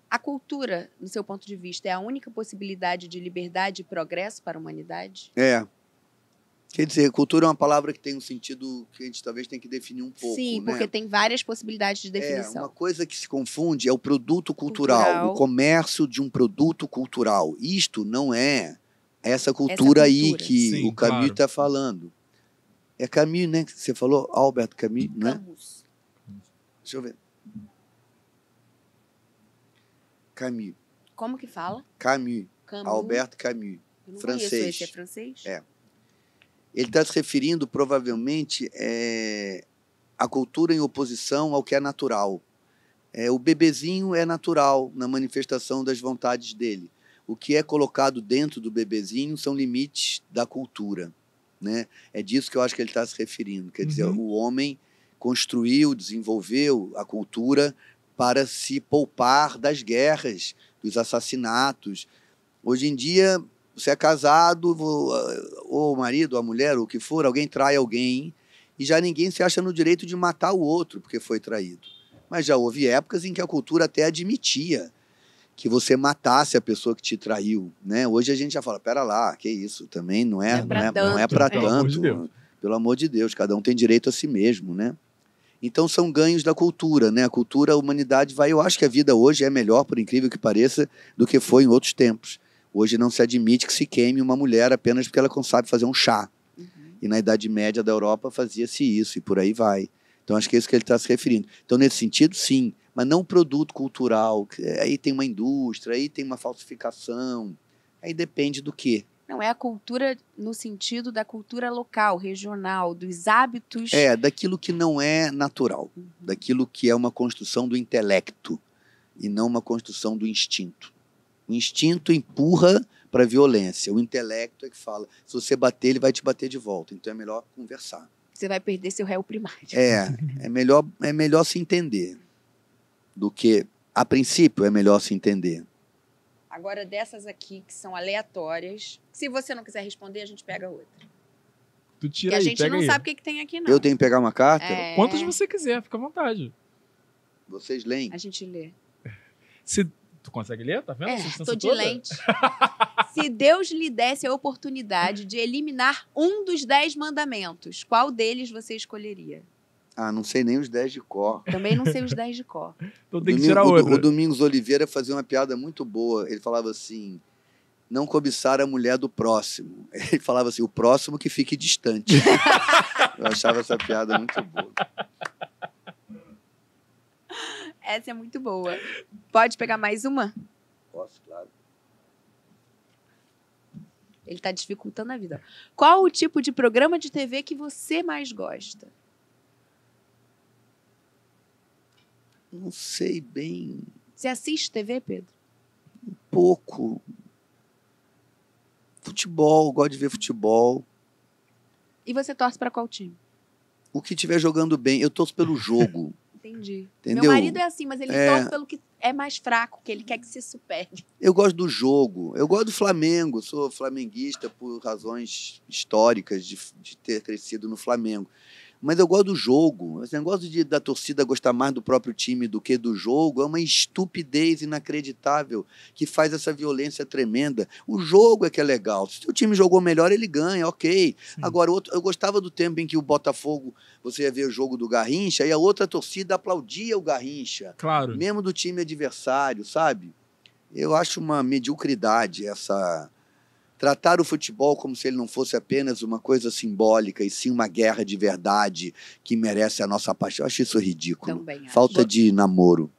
A cultura, no seu ponto de vista, é a única possibilidade de liberdade e progresso para a humanidade? É. Quer dizer, cultura é uma palavra que tem um sentido que a gente talvez tenha que definir um pouco. Sim, né? porque tem várias possibilidades de É, definição. uma coisa que se confunde é o produto cultural, o comércio de um produto cultural. Isto não é essa cultura aí cultura. que Sim, o Camus claro. está falando. É Camus, né? Que você falou? Albert Camus, não é? Camus. Deixa eu ver. Camus. Como que fala? Camus. Camus. Albert Camus. Eu não francês. conheço esse, é francês? É. Ele está se referindo, provavelmente, à cultura em oposição ao que é natural. O bebezinho é natural na manifestação das vontades dele. O que é colocado dentro do bebezinho são limites da cultura. Né? É disso que eu acho que ele está se referindo. Quer dizer, o homem construiu, desenvolveu a cultura para se poupar das guerras, dos assassinatos. Hoje em dia, você é casado, ou o marido, ou a mulher, ou o que for, alguém trai alguém, e já ninguém se acha no direito de matar o outro porque foi traído. Mas já houve épocas em que a cultura até admitia que você matasse a pessoa que te traiu, né? Hoje a gente já fala, pera lá, que isso, também não é para Pelo amor de tanto. Deus. Pelo amor de Deus, cada um tem direito a si mesmo, né? Então são ganhos da cultura, né? A cultura, a humanidade vai... Eu acho que a vida hoje é melhor, por incrível que pareça, do que foi em outros tempos. Hoje não se admite que se queime uma mulher apenas porque ela sabe fazer um chá. E na Idade Média da Europa fazia-se isso, e por aí vai. Então acho que é isso que ele está se referindo. Então, nesse sentido, sim, mas não produto cultural. Aí tem uma indústria, aí tem uma falsificação. Aí depende do quê? Não, é a cultura no sentido da cultura local, regional, dos hábitos. Daquilo que não é natural, daquilo que é uma construção do intelecto e não uma construção do instinto. O instinto empurra para a violência, o intelecto é que fala, se você bater, ele vai te bater de volta, então é melhor conversar. Você vai perder seu réu primário. É melhor se entender. do que, a princípio, é melhor se entender. Agora, dessas aqui, que são aleatórias, se você não quiser responder, a gente pega outra. Tu tira Porque a aí, gente pega não aí. sabe o que tem aqui, não. Eu tenho que pegar uma carta? É, Quantas você quiser, fica à vontade. Vocês leem? A gente lê. Tu consegue ler? Tá vendo? a substância Tô de toda? lente. Se Deus lhe desse a oportunidade de eliminar um dos 10 mandamentos, qual deles você escolheria? Ah, não sei nem os 10 de cor. Também não sei os 10 de cor. Então tem que tirar outra. O Domingos Oliveira fazia uma piada muito boa. Ele falava assim, não cobiçar a mulher do próximo. Ele falava assim, o próximo que fique distante. Eu achava essa piada muito boa. Essa é muito boa. Pode pegar mais uma? Posso, claro. Ele tá dificultando a vida. Qual o tipo de programa de TV que você mais gosta? Não sei bem, Você assiste TV, Pedro? pouco. Futebol, gosto de ver futebol. E você torce pra qual time? O que estiver jogando bem, eu torço pelo jogo. Entendi. Entendeu? Meu marido é assim, mas ele É. torce pelo que é mais fraco, que ele quer que se supere. Eu gosto do jogo, eu gosto do Flamengo, sou flamenguista por razões históricas de ter crescido no Flamengo. Mas eu gosto do jogo. Esse negócio da torcida gostar mais do próprio time do que do jogo é uma estupidez inacreditável que faz essa violência tremenda. O jogo é que é legal. Se o time jogou melhor, ele ganha, ok. Sim. Agora, eu gostava do tempo em que o Botafogo, você ia ver o jogo do Garrincha e a outra torcida aplaudia o Garrincha, Claro. mesmo do time adversário, sabe? Eu acho uma mediocridade essa... Tratar o futebol como se ele não fosse apenas uma coisa simbólica e sim uma guerra de verdade que merece a nossa paixão. Eu acho isso ridículo. Também acho. Falta de namoro.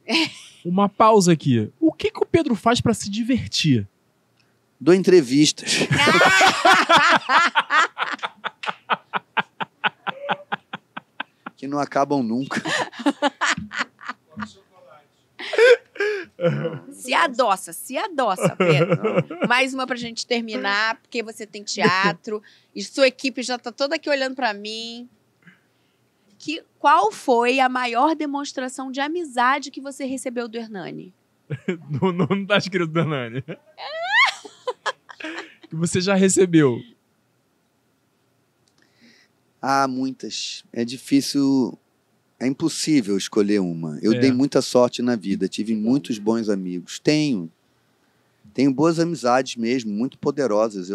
Uma pausa aqui. O que o Pedro faz pra se divertir? Dou entrevistas. Que não acabam nunca. Se adoça, Pedro. Mais uma pra gente terminar, porque você tem teatro e sua equipe já tá toda aqui olhando pra mim. Qual foi a maior demonstração de amizade que você recebeu do Hernani? Não tá escrito, Danani. Que você já recebeu. Há muitas. É difícil, é impossível escolher uma. Eu É. dei muita sorte na vida, tive muitos bons amigos. Tenho boas amizades mesmo, muito poderosas.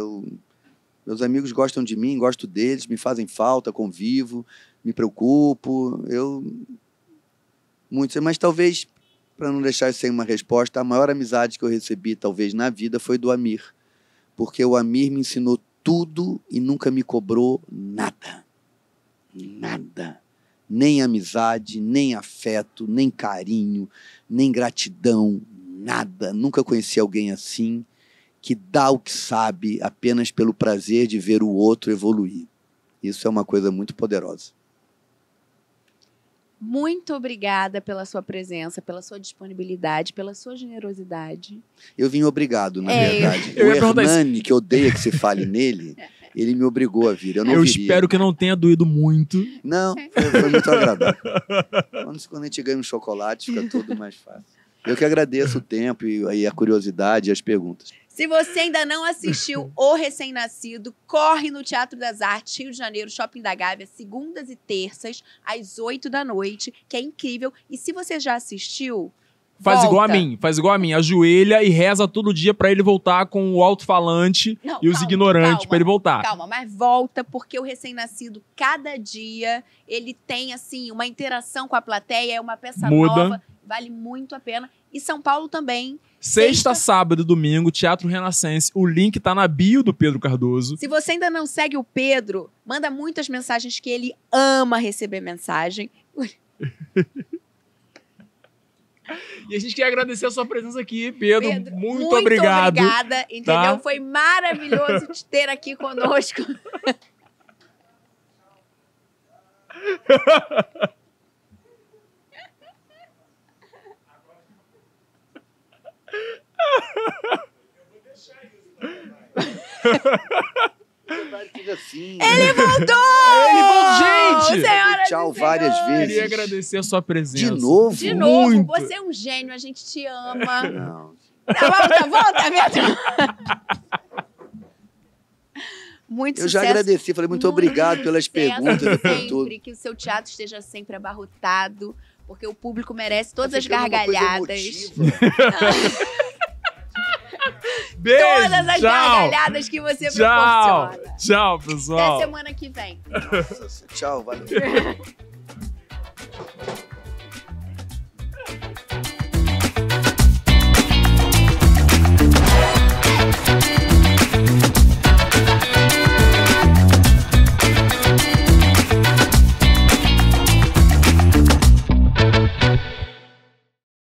Meus amigos gostam de mim, gosto deles, me fazem falta, convivo, me preocupo. Muitos, mas talvez, para não deixar isso sem uma resposta, a maior amizade que eu recebi, talvez, na vida foi do Amir. Porque o Amir me ensinou tudo e nunca me cobrou nada. Nada. Nem amizade, nem afeto, nem carinho, nem gratidão, nada. Nunca conheci alguém assim, que dá o que sabe apenas pelo prazer de ver o outro evoluir. Isso é uma coisa muito poderosa. Muito obrigada pela sua presença, pela sua disponibilidade, pela sua generosidade. Eu vim obrigado, na É, verdade. eu O ia perguntar isso. Hernani, que odeia que se fale nele, ele me obrigou a vir. Eu não Eu viria. espero que não tenha doído muito. Não, foi muito agradável. Quando a gente ganha um chocolate, fica tudo mais fácil. Eu que agradeço o tempo e a curiosidade e as perguntas. Se você ainda não assistiu O Recém-Nascido, corre no Teatro das Artes, Rio de Janeiro, Shopping da Gávea, segundas e terças, às 8 da noite, que é incrível. E se você já assistiu, Faz volta. igual a mim. Ajoelha e reza todo dia pra ele voltar com o alto-falante Não, e os calma, ignorantes calma. pra ele voltar. Calma, mas volta, porque o Recém-Nascido, cada dia, ele tem, assim, uma interação com a plateia, é uma peça Muda. nova, vale muito a pena. E São Paulo também. Sexta, sábado e domingo, Teatro Renascense. O link tá na bio do Pedro Cardoso. Se você ainda não segue o Pedro, manda muitas mensagens que ele ama receber mensagem. E a gente quer agradecer a sua presença aqui, Pedro. Pedro, muito obrigado. Obrigada, entendeu? tá? Foi maravilhoso te ter aqui conosco. Assim, Ele voltou! Ele voltou, gente! Senhoras tchau várias vezes. Queria agradecer a sua presença. De novo? De novo, Muito. você é um gênio, a gente te ama. Não. Tá bom, tá vendo? Muito Eu já sucesso. agradeci, falei muito obrigado pelas Sucesso perguntas e por sempre, tudo. que o seu teatro esteja sempre abarrotado, porque o público merece todas Tá as ficando uma coisa gargalhadas. emotiva. Beijo, Todas as tchau. gargalhadas que você Tchau. proporciona. Tchau, Até pessoal. semana que vem. Nossa, tchau, valeu.